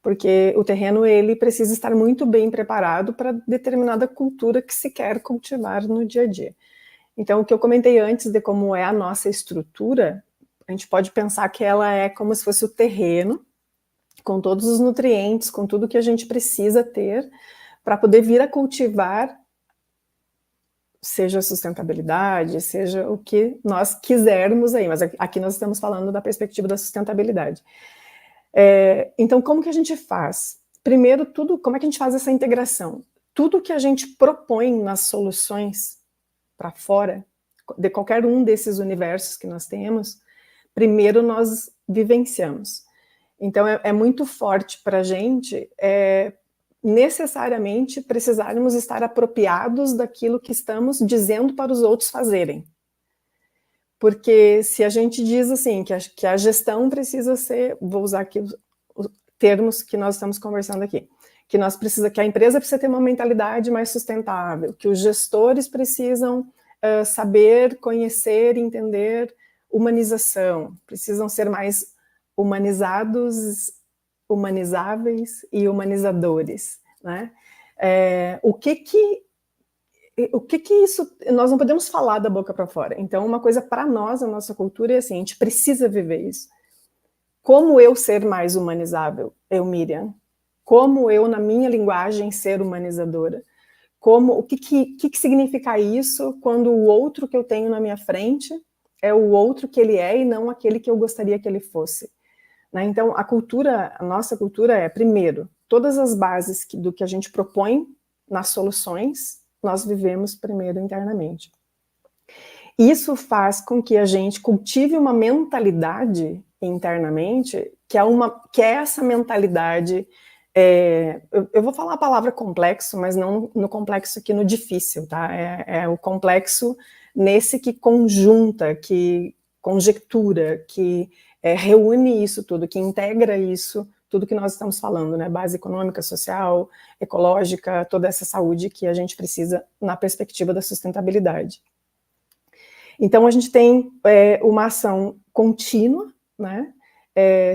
Porque o terreno, ele precisa estar muito bem preparado para determinada cultura que se quer cultivar no dia a dia. Então, o que eu comentei antes de como é a nossa estrutura, a gente pode pensar que ela é como se fosse o terreno, com todos os nutrientes, com tudo que a gente precisa ter para poder vir a cultivar, seja a sustentabilidade, seja o que nós quisermos aí, mas aqui nós estamos falando da perspectiva da sustentabilidade. Então, como que a gente faz? Primeiro, como é que a gente faz essa integração? Tudo que a gente propõe nas soluções para fora, de qualquer um desses universos que nós temos, primeiro nós vivenciamos. Então, é muito forte para a gente necessariamente precisarmos estar apropriados daquilo que estamos dizendo para os outros fazerem. Porque se a gente diz assim, que a gestão precisa ser, vou usar aqui os termos que nós estamos conversando aqui, que a empresa precisa ter uma mentalidade mais sustentável, que os gestores precisam saber, conhecer, entender humanização, precisam ser mais humanizados, humanizáveis e humanizadores, né? O que isso... Nós não podemos falar da boca para fora. Então, uma coisa para nós, a nossa cultura, é assim, a gente precisa viver isso. Como eu ser mais humanizável? Miriam. Como eu, na minha linguagem, ser humanizadora? O que significa isso quando o outro que eu tenho na minha frente é o outro que ele é e não aquele que eu gostaria que ele fosse? né? Então, a nossa cultura é, primeiro, todas as bases do que a gente propõe nas soluções, nós vivemos primeiro internamente. Isso faz com que a gente cultive uma mentalidade internamente, que é essa mentalidade, eu vou falar a palavra complexo, mas não no complexo aqui no difícil, tá? É o complexo nesse que conjunta, que conjectura, que reúne isso tudo, que integra isso, tudo que nós estamos falando, né? Base econômica, social, ecológica, toda essa saúde que a gente precisa na perspectiva da sustentabilidade. Então, a gente tem uma ação contínua, né?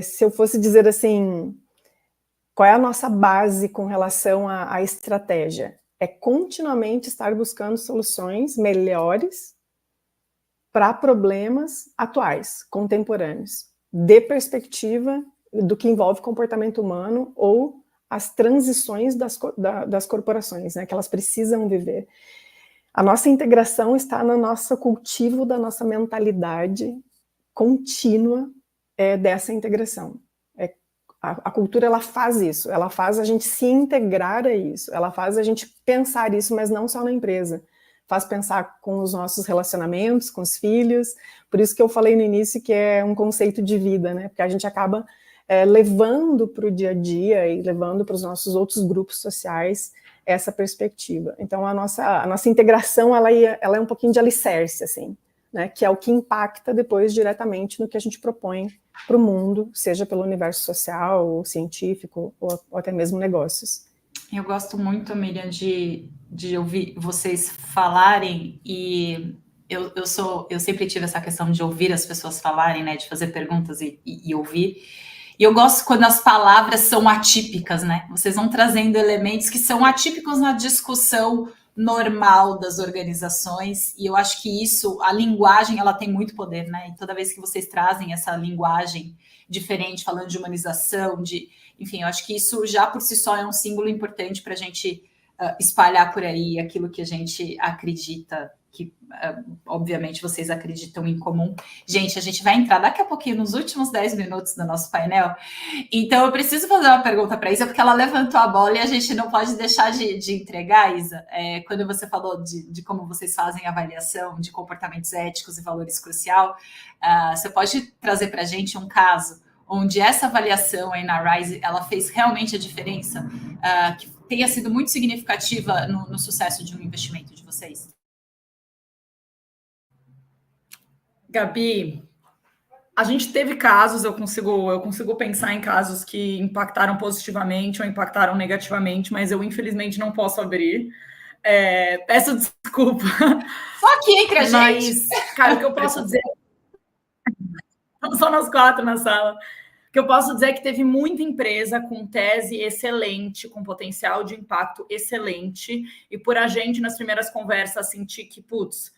Se eu fosse dizer assim, qual é a nossa base com relação à estratégia? É continuamente estar buscando soluções melhores para problemas atuais, contemporâneos, de perspectiva do que envolve comportamento humano ou as transições das corporações, né, que elas precisam viver. A nossa integração está no nosso cultivo da nossa mentalidade contínua dessa integração. A cultura, ela faz isso, ela faz a gente se integrar a isso, ela faz a gente pensar isso, mas não só na empresa. Faz pensar com os nossos relacionamentos, com os filhos, por isso que eu falei no início que é um conceito de vida, né? Porque a gente acaba levando para o dia a dia e levando para os nossos outros grupos sociais essa perspectiva. Então, a nossa integração, ela é um pouquinho de alicerce, assim, né? Que é o que impacta depois diretamente no que a gente propõe para o mundo, seja pelo universo social, ou científico, ou até mesmo negócios. Eu gosto muito, Miriam, de ouvir vocês falarem, e eu sempre tive essa questão de ouvir as pessoas falarem, né, de fazer perguntas e ouvir. E eu gosto quando as palavras são atípicas, né? Vocês vão trazendo elementos que são atípicos na discussão normal das organizações, e eu acho que isso, a linguagem, ela tem muito poder, né? E toda vez que vocês trazem essa linguagem diferente, falando de humanização, enfim, eu acho que isso já por si só é um símbolo importante para a gente espalhar por aí aquilo que a gente acredita, que obviamente vocês acreditam em comum. Gente, a gente vai entrar daqui a pouquinho nos últimos 10 minutos do nosso painel, então eu preciso fazer uma pergunta para a Isa, porque ela levantou a bola e a gente não pode deixar de entregar, Isa. Quando você falou de como vocês fazem avaliação de comportamentos éticos e valores crucial, você pode trazer para a gente um caso onde essa avaliação aí na Rise, ela fez realmente a diferença, que tenha sido muito significativa no sucesso de um investimento de vocês? Gabi, a gente teve casos, eu consigo pensar em casos que impactaram positivamente ou impactaram negativamente, mas eu infelizmente não posso abrir. Peço desculpa. Só aqui entre a gente. Mas, cara, o que eu posso dizer... Só nós 4 na sala. O que eu posso dizer é que teve muita empresa com tese excelente, com potencial de impacto excelente, e por a gente, nas primeiras conversas, sentir que, putz,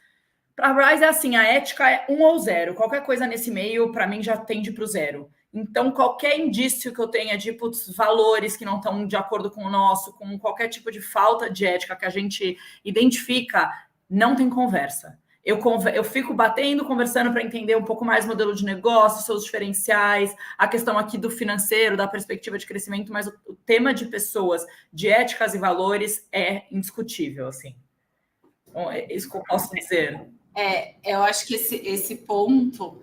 para a Rise é assim, a ética é 1 ou 0. Qualquer coisa nesse meio, para mim, já tende para o 0. Então, qualquer indício que eu tenha de valores que não estão de acordo com o nosso, com qualquer tipo de falta de ética que a gente identifica, não tem conversa. Eu fico batendo, conversando para entender um pouco mais o modelo de negócio, seus diferenciais, a questão aqui do financeiro, da perspectiva de crescimento, mas o tema de pessoas, de éticas e valores é indiscutível, assim. Então, é isso que eu posso dizer. Eu acho que esse ponto,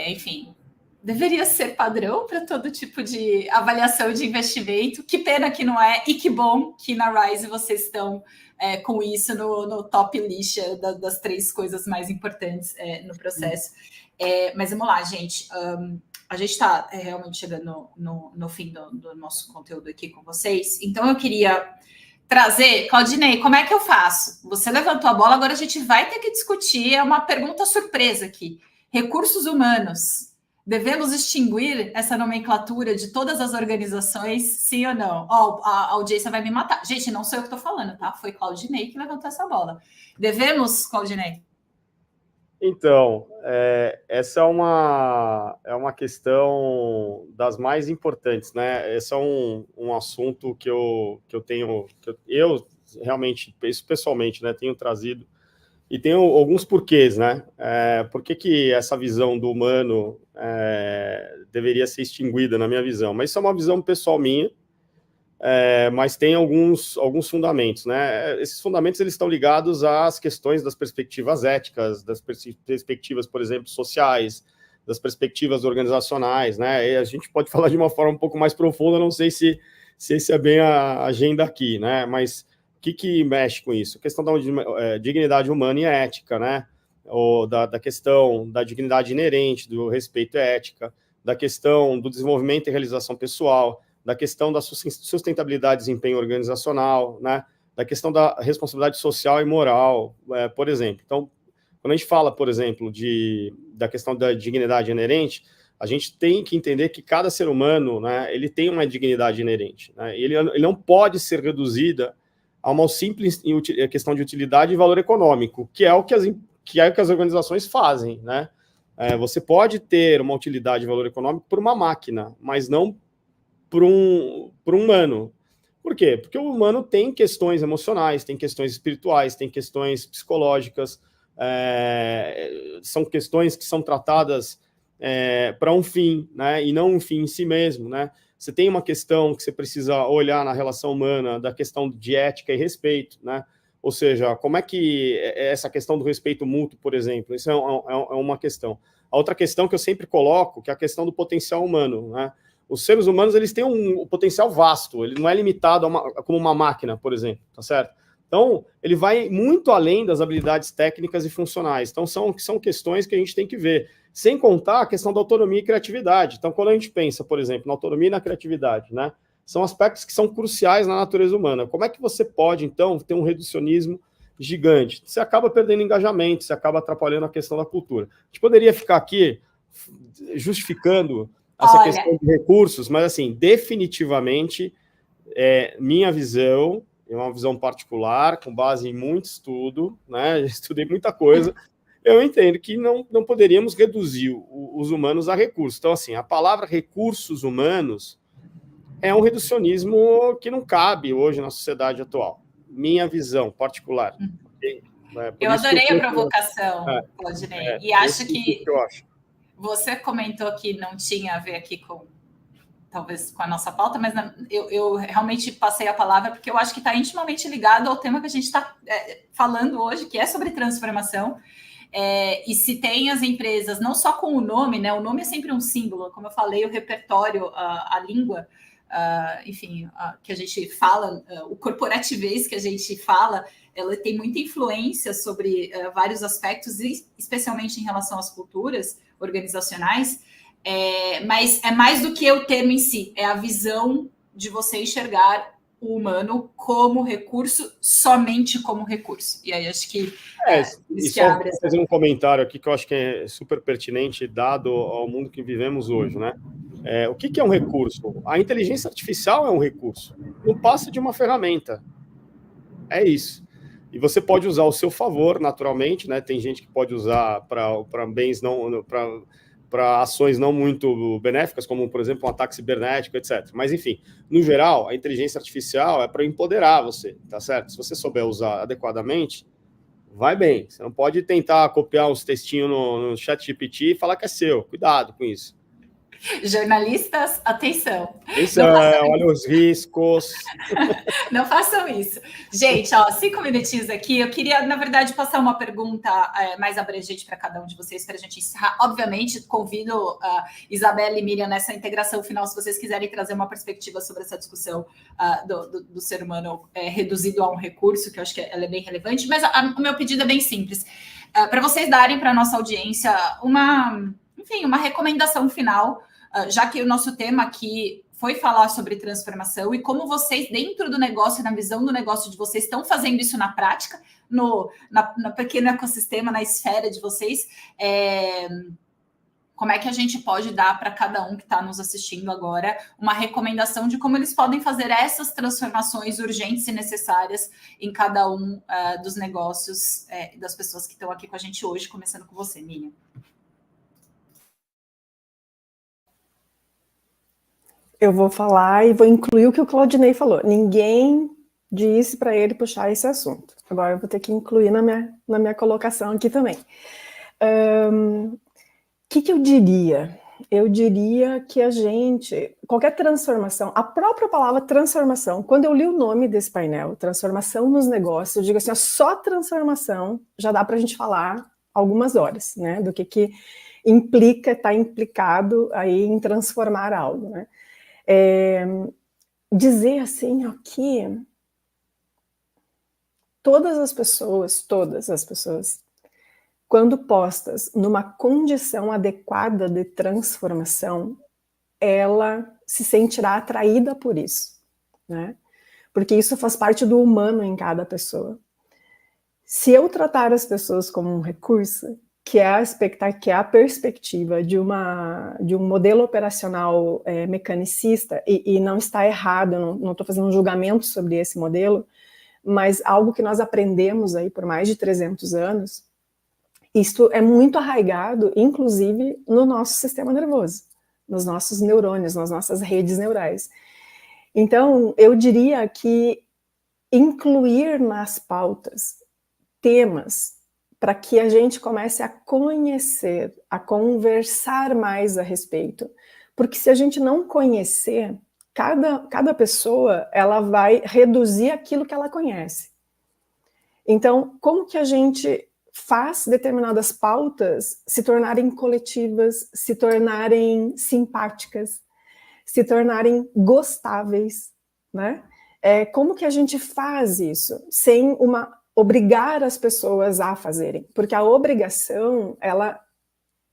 enfim, deveria ser padrão para todo tipo de avaliação de investimento. Que pena que não é, e que bom que na Rise vocês estão com isso no top list das 3 coisas mais importantes no processo. Mas vamos lá, gente. A gente está realmente chegando no fim do nosso conteúdo aqui com vocês. Então, eu queria trazer, Claudinei, como é que eu faço? Você levantou a bola, agora a gente vai ter que discutir, é uma pergunta surpresa aqui. Recursos humanos, devemos extinguir essa nomenclatura de todas as organizações, sim ou não? A audiência vai me matar. Gente, não sou eu que estou falando, tá? Foi Claudinei que levantou essa bola. Devemos, Claudinei? Então, essa é uma questão das mais importantes, né? Esse é um assunto que eu tenho, eu realmente, isso pessoalmente, né, tenho trazido, e tem alguns porquês, né? Por que essa visão do humano deveria ser extinguida, na minha visão. Mas isso é uma visão pessoal minha, mas tem alguns fundamentos, né? Esses fundamentos eles estão ligados às questões das perspectivas éticas, das perspectivas, por exemplo, sociais, das perspectivas organizacionais, né? E a gente pode falar de uma forma um pouco mais profunda, não sei se esse é bem a agenda aqui, né? Mas o que mexe com isso? A questão da dignidade humana e ética, né? Ou da questão da dignidade inerente, do respeito à ética, da questão do desenvolvimento e realização pessoal, da questão da sustentabilidade e desempenho organizacional, né? Da questão da responsabilidade social e moral, por exemplo. Então, quando a gente fala, por exemplo, da questão da dignidade inerente, a gente tem que entender que cada ser humano, né, ele tem uma dignidade inerente, né? Ele não pode ser reduzida a uma simples questão de utilidade e valor econômico, que é o que as organizações fazem, né? Você pode ter uma utilidade e valor econômico por uma máquina, mas não por um humano. Por quê? Porque o humano tem questões emocionais, tem questões espirituais, tem questões psicológicas, são questões que são tratadas para um fim, né? E não um fim em si mesmo, né? Você tem uma questão que você precisa olhar na relação humana, da questão de ética e respeito, né? Ou seja, como é que essa questão do respeito mútuo, por exemplo, isso é uma questão. A outra questão que eu sempre coloco, que é a questão do potencial humano, né? Os seres humanos, eles têm um potencial vasto, ele não é limitado como uma máquina, por exemplo, tá certo? Então, ele vai muito além das habilidades técnicas e funcionais. Então, são questões que a gente tem que ver. Sem contar a questão da autonomia e criatividade. Então, quando a gente pensa, por exemplo, na autonomia e na criatividade, né? São aspectos que são cruciais na natureza humana. Como é que você pode, então, ter um reducionismo gigante? Você acaba perdendo engajamento, você acaba atrapalhando a questão da cultura. A gente poderia ficar aqui justificando essa questão de recursos, mas, assim, definitivamente, minha visão, é uma visão particular, com base em muito estudo, né? Já estudei muita coisa, eu entendo que não poderíamos reduzir os humanos a recursos. Então, assim, a palavra recursos humanos é um reducionismo que não cabe hoje na sociedade atual. Minha visão particular. Okay? Eu adorei a provocação, Claudinei, e acho que eu acho. Você comentou que não tinha a ver aqui talvez com a nossa pauta, mas eu realmente passei a palavra porque eu acho que está intimamente ligado ao tema que a gente está falando hoje, que é sobre transformação. E se tem as empresas, não só com o nome, né? O nome é sempre um símbolo, como eu falei, o repertório, a língua, enfim, que a gente fala, o corporativez que a gente fala, ela tem muita influência sobre vários aspectos, especialmente em relação às culturas organizacionais, mas é mais do que o termo em si, é a visão de você enxergar o humano como recurso, somente como recurso. E aí acho que e só fazer um comentário aqui que eu acho que é super pertinente, dado ao mundo que vivemos hoje, né? O que é um recurso? A inteligência artificial é um recurso, não passa de uma ferramenta. É isso. E você pode usar ao seu favor, naturalmente, né? Tem gente que pode usar para bens não... para ações não muito benéficas, como, por exemplo, um ataque cibernético, etc. Mas, enfim, no geral, a inteligência artificial é para empoderar você, tá certo? Se você souber usar adequadamente, vai bem. Você não pode tentar copiar os textinhos no ChatGPT e falar que é seu. Cuidado com isso. Jornalistas, atenção. Olha os riscos. Não façam isso. Gente, 5 minutinhos aqui. Eu queria, na verdade, passar uma pergunta mais abrangente para cada um de vocês, para a gente encerrar. Obviamente, convido Isabela e Miriam nessa integração final, se vocês quiserem trazer uma perspectiva sobre essa discussão do ser humano reduzido a um recurso, que eu acho que ela é bem relevante. Mas o meu pedido é bem simples. Para vocês darem para a nossa audiência uma recomendação final, já que o nosso tema aqui foi falar sobre transformação e como vocês, dentro do negócio, na visão do negócio de vocês, estão fazendo isso na prática, no pequeno ecossistema, na esfera de vocês. Como é que a gente pode dar para cada um que está nos assistindo agora uma recomendação de como eles podem fazer essas transformações urgentes e necessárias em cada um dos negócios das pessoas que estão aqui com a gente hoje, começando com você, Miriam. Eu vou falar e vou incluir o que o Claudinei falou. Ninguém disse para ele puxar esse assunto. Agora eu vou ter que incluir na minha colocação aqui também. O que eu diria? Eu diria que qualquer transformação, a própria palavra transformação, quando eu li o nome desse painel, transformação nos negócios, eu digo assim, só transformação já dá para a gente falar algumas horas, né, do que implica, está implicado aí em transformar algo, né. Dizer assim, que todas as pessoas, quando postas numa condição adequada de transformação, ela se sentirá atraída por isso, né? Porque isso faz parte do humano em cada pessoa. Se eu tratar as pessoas como um recurso, que é a perspectiva de um modelo operacional mecanicista, e não está errado, não estou fazendo um julgamento sobre esse modelo, mas algo que nós aprendemos aí por mais de 300 anos, isso é muito arraigado, inclusive, no nosso sistema nervoso, nos nossos neurônios, nas nossas redes neurais. Então, eu diria que incluir nas pautas temas para que a gente comece a conhecer, a conversar mais a respeito. Porque se a gente não conhecer, cada pessoa ela vai reduzir aquilo que ela conhece. Então, como que a gente faz determinadas pautas se tornarem coletivas, se tornarem simpáticas, se tornarem gostáveis, né? Como que a gente faz isso sem obrigar as pessoas a fazerem? Porque a obrigação, ela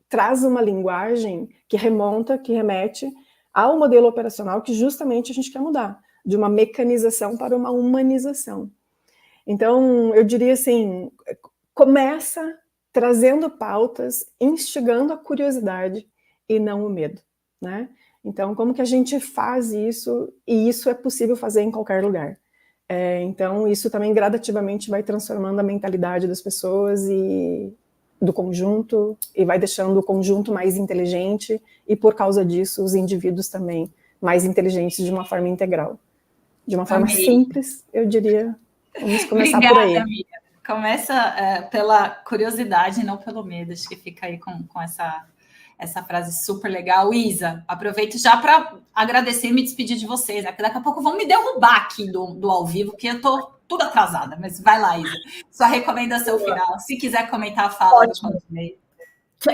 traz uma linguagem que remete ao modelo operacional que justamente a gente quer mudar, de uma mecanização para uma humanização. Então, eu diria assim, começa trazendo pautas, instigando a curiosidade e não o medo, né? Então, como que a gente faz isso? E isso é possível fazer em qualquer lugar. Então, isso também gradativamente vai transformando a mentalidade das pessoas e do conjunto, e vai deixando o conjunto mais inteligente, e por causa disso, os indivíduos também mais inteligentes de uma forma integral. De uma forma simples, eu diria, vamos começar por aí. Obrigada, Mia. Começa pela curiosidade, não pelo medo. Acho que fica aí com essa frase super legal. Isa, aproveito já para agradecer e me despedir de vocês, né? Porque daqui a pouco vão me derrubar aqui do ao vivo, porque eu tô tudo atrasada. Mas vai lá, Isa. Sua recomendação final. Se quiser comentar, fala.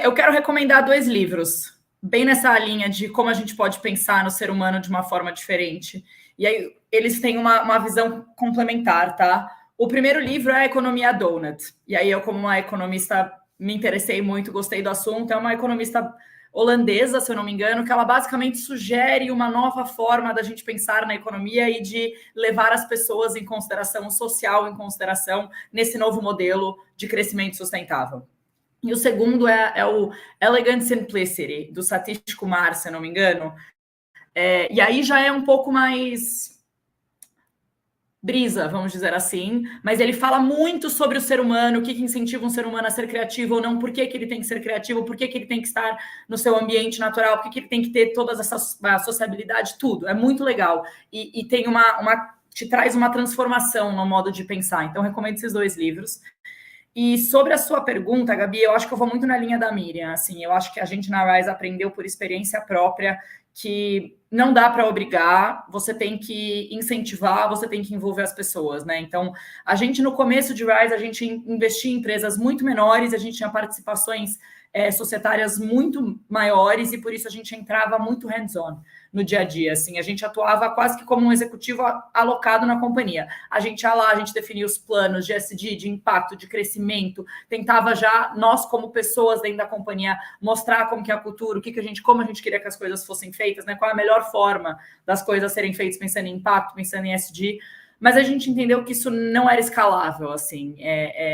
Eu quero recomendar 2 livros, bem nessa linha de como a gente pode pensar no ser humano de uma forma diferente. E aí, eles têm uma visão complementar, tá? O primeiro livro é A Economia Donut. E aí, eu, como uma economista, me interessei muito, gostei do assunto. É uma economista holandesa, se eu não me engano, que ela basicamente sugere uma nova forma da gente pensar na economia e de levar as pessoas em consideração, o social em consideração, nesse novo modelo de crescimento sustentável. E o segundo é o Elegant Simplicity, do Satish Kumar, se eu não me engano. E aí já é um pouco mais brisa, vamos dizer assim, mas ele fala muito sobre o ser humano, o que incentiva um ser humano a ser criativo ou não, por que ele tem que ser criativo, por que ele tem que estar no seu ambiente natural, por que ele tem que ter todas essas sociabilidade, tudo. É muito legal. E tem te traz uma transformação no modo de pensar. Então, recomendo esses 2 livros. E sobre a sua pergunta, Gabi, eu acho que eu vou muito na linha da Miriam. Assim, eu acho que a gente na Rise aprendeu por experiência própria que não dá para obrigar, você tem que incentivar, você tem que envolver as pessoas, né? Então, a gente no começo de Rise, a gente investia em empresas muito menores, a gente tinha participações societárias muito maiores e por isso a gente entrava muito hands-on no dia a dia, assim, a gente atuava quase que como um executivo alocado na companhia. A gente ia lá, a gente definia os planos de SD, de impacto, de crescimento, tentava já, nós como pessoas dentro da companhia, mostrar como que é a cultura, como a gente queria que as coisas fossem feitas, né? Qual é a melhor forma das coisas serem feitas pensando em impacto, pensando em SD. Mas a gente entendeu que isso não era escalável, assim.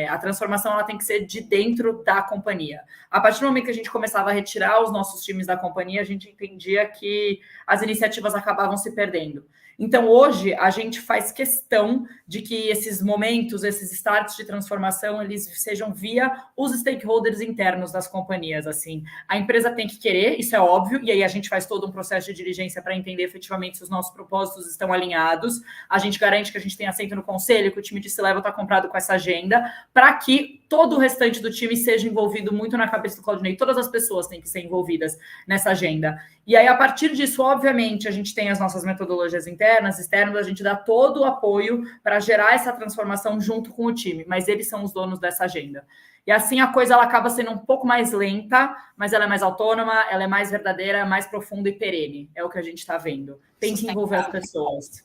A transformação ela tem que ser de dentro da companhia. A partir do momento que a gente começava a retirar os nossos times da companhia, a gente entendia que as iniciativas acabavam se perdendo. Então, hoje, a gente faz questão de que esses momentos, esses starts de transformação, eles sejam via os stakeholders internos das companhias, assim. A empresa tem que querer, isso é óbvio, e aí a gente faz todo um processo de diligência para entender efetivamente se os nossos propósitos estão alinhados. A gente garante que a gente tem assento no conselho, que o time de C-Level está comprado com essa agenda, para que todo o restante do time seja envolvido muito na cabeça do Claudinei. Todas as pessoas têm que ser envolvidas nessa agenda. E aí, a partir disso, obviamente, a gente tem as nossas metodologias internas, externas, a gente dá todo o apoio para gerar essa transformação junto com o time, mas eles são os donos dessa agenda. E assim a coisa ela acaba sendo um pouco mais lenta, mas ela é mais autônoma, ela é mais verdadeira, mais profunda e perene. É o que a gente está vendo. Tem que envolver as pessoas.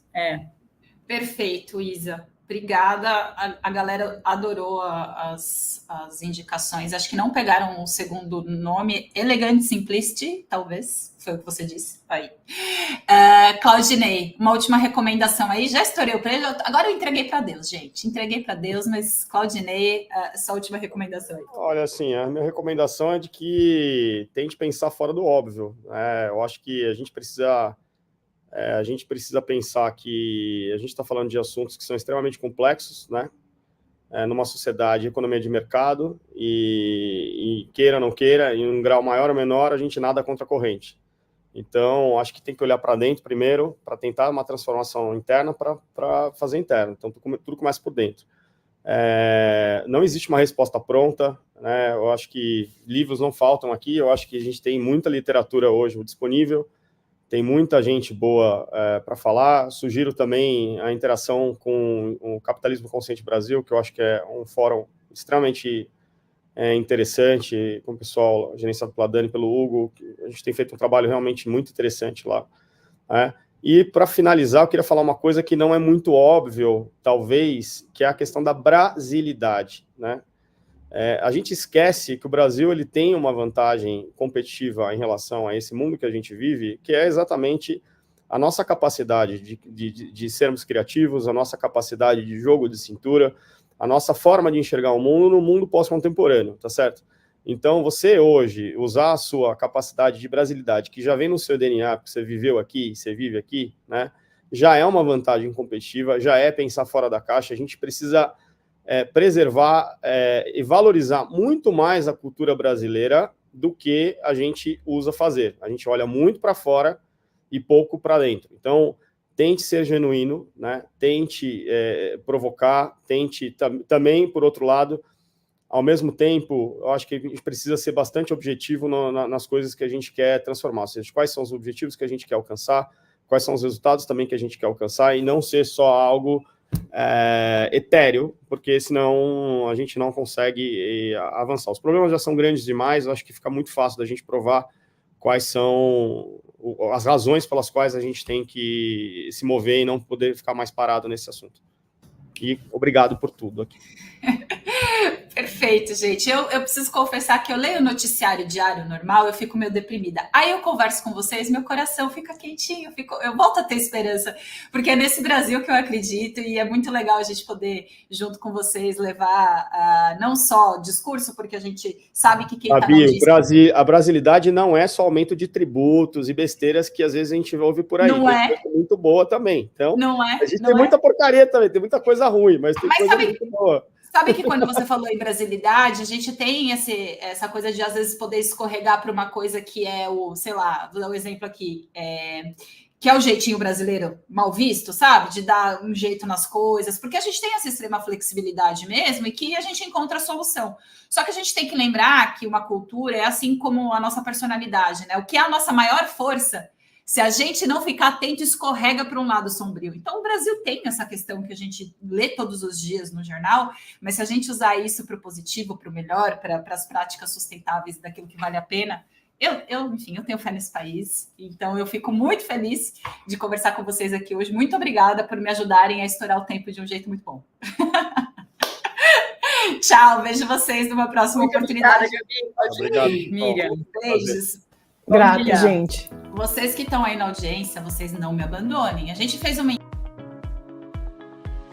Perfeito, Isa. Obrigada. A galera adorou as indicações. Acho que não pegaram o segundo nome. Elegant Simplicity, talvez. Foi o que você disse. Aí. Claudinei, uma última recomendação aí. Já estourei o prêmio. Agora eu entreguei para Deus, gente. Entreguei para Deus, mas Claudinei, essa última recomendação aí. Olha, assim, a minha recomendação é de que tente pensar fora do óbvio. Eu acho que a gente precisa pensar que a gente está falando de assuntos que são extremamente complexos, né? Numa sociedade, economia de mercado, e queira ou não queira, em um grau maior ou menor, a gente nada contra a corrente. Então, acho que tem que olhar para dentro primeiro, para tentar uma transformação interna, para fazer interno. Então, tudo começa por dentro. Não existe uma resposta pronta, né? Eu acho que livros não faltam aqui, eu acho que a gente tem muita literatura hoje disponível, tem muita gente boa para falar. Sugiro também a interação com o Capitalismo Consciente Brasil, que eu acho que é um fórum extremamente interessante, com o pessoal gerenciado pela Dani e pelo Hugo. A gente tem feito um trabalho realmente muito interessante lá. E, para finalizar, eu queria falar uma coisa que não é muito óbvio, talvez, que é a questão da brasilidade, né? A gente esquece que o Brasil ele tem uma vantagem competitiva em relação a esse mundo que a gente vive, que é exatamente a nossa capacidade de sermos criativos, a nossa capacidade de jogo de cintura, a nossa forma de enxergar o mundo no mundo pós-contemporâneo, tá certo? Então, você hoje usar a sua capacidade de brasilidade, que já vem no seu DNA, porque você viveu aqui, você vive aqui, né? Já é uma vantagem competitiva, já é pensar fora da caixa. A gente precisa preservar e valorizar muito mais a cultura brasileira do que a gente usa fazer. A gente olha muito para fora e pouco para dentro. Então, tente ser genuíno, né? Tente provocar, tente também, por outro lado, ao mesmo tempo, eu acho que a gente precisa ser bastante objetivo nas coisas que a gente quer transformar. Ou seja, quais são os objetivos que a gente quer alcançar, quais são os resultados também que a gente quer alcançar, e não ser só algo etéreo, porque senão a gente não consegue avançar. Os problemas já são grandes demais, eu acho que fica muito fácil da gente provar quais são as razões pelas quais a gente tem que se mover e não poder ficar mais parado nesse assunto. E obrigado por tudo aqui. Perfeito, gente. Eu preciso confessar que eu leio o noticiário diário normal, eu fico meio deprimida. Aí eu converso com vocês, meu coração fica quentinho, eu volto a ter esperança, porque é nesse Brasil que eu acredito, e é muito legal a gente poder, junto com vocês, levar não só discurso, porque a gente sabe que quem a brasilidade não é só aumento de tributos e besteiras que às vezes a gente ouve por aí. Não tem coisa muito boa também. Então, não é, a gente tem muita porcaria também, tem muita coisa ruim, mas tem coisa sabe, muito boa. Sabe que quando você falou em brasilidade, a gente tem essa coisa de, às vezes, poder escorregar para uma coisa que é sei lá, vou dar um exemplo aqui, que é o jeitinho brasileiro mal visto, sabe? De dar um jeito nas coisas, porque a gente tem essa extrema flexibilidade mesmo e que a gente encontra a solução. Só que a gente tem que lembrar que uma cultura é assim como a nossa personalidade, né? O que é a nossa maior força, se a gente não ficar atento, escorrega para um lado sombrio. Então, o Brasil tem essa questão que a gente lê todos os dias no jornal, mas se a gente usar isso para o positivo, para o melhor, para as práticas sustentáveis daquilo que vale a pena, enfim, eu tenho fé nesse país. Então, eu fico muito feliz de conversar com vocês aqui hoje. Muito obrigada por me ajudarem a estourar o tempo de um jeito muito bom. Tchau, vejo vocês numa próxima oportunidade. Obrigado, Miriam. Beijos. Grata, gente. Vocês que estão aí na audiência, vocês não me abandonem. A gente fez uma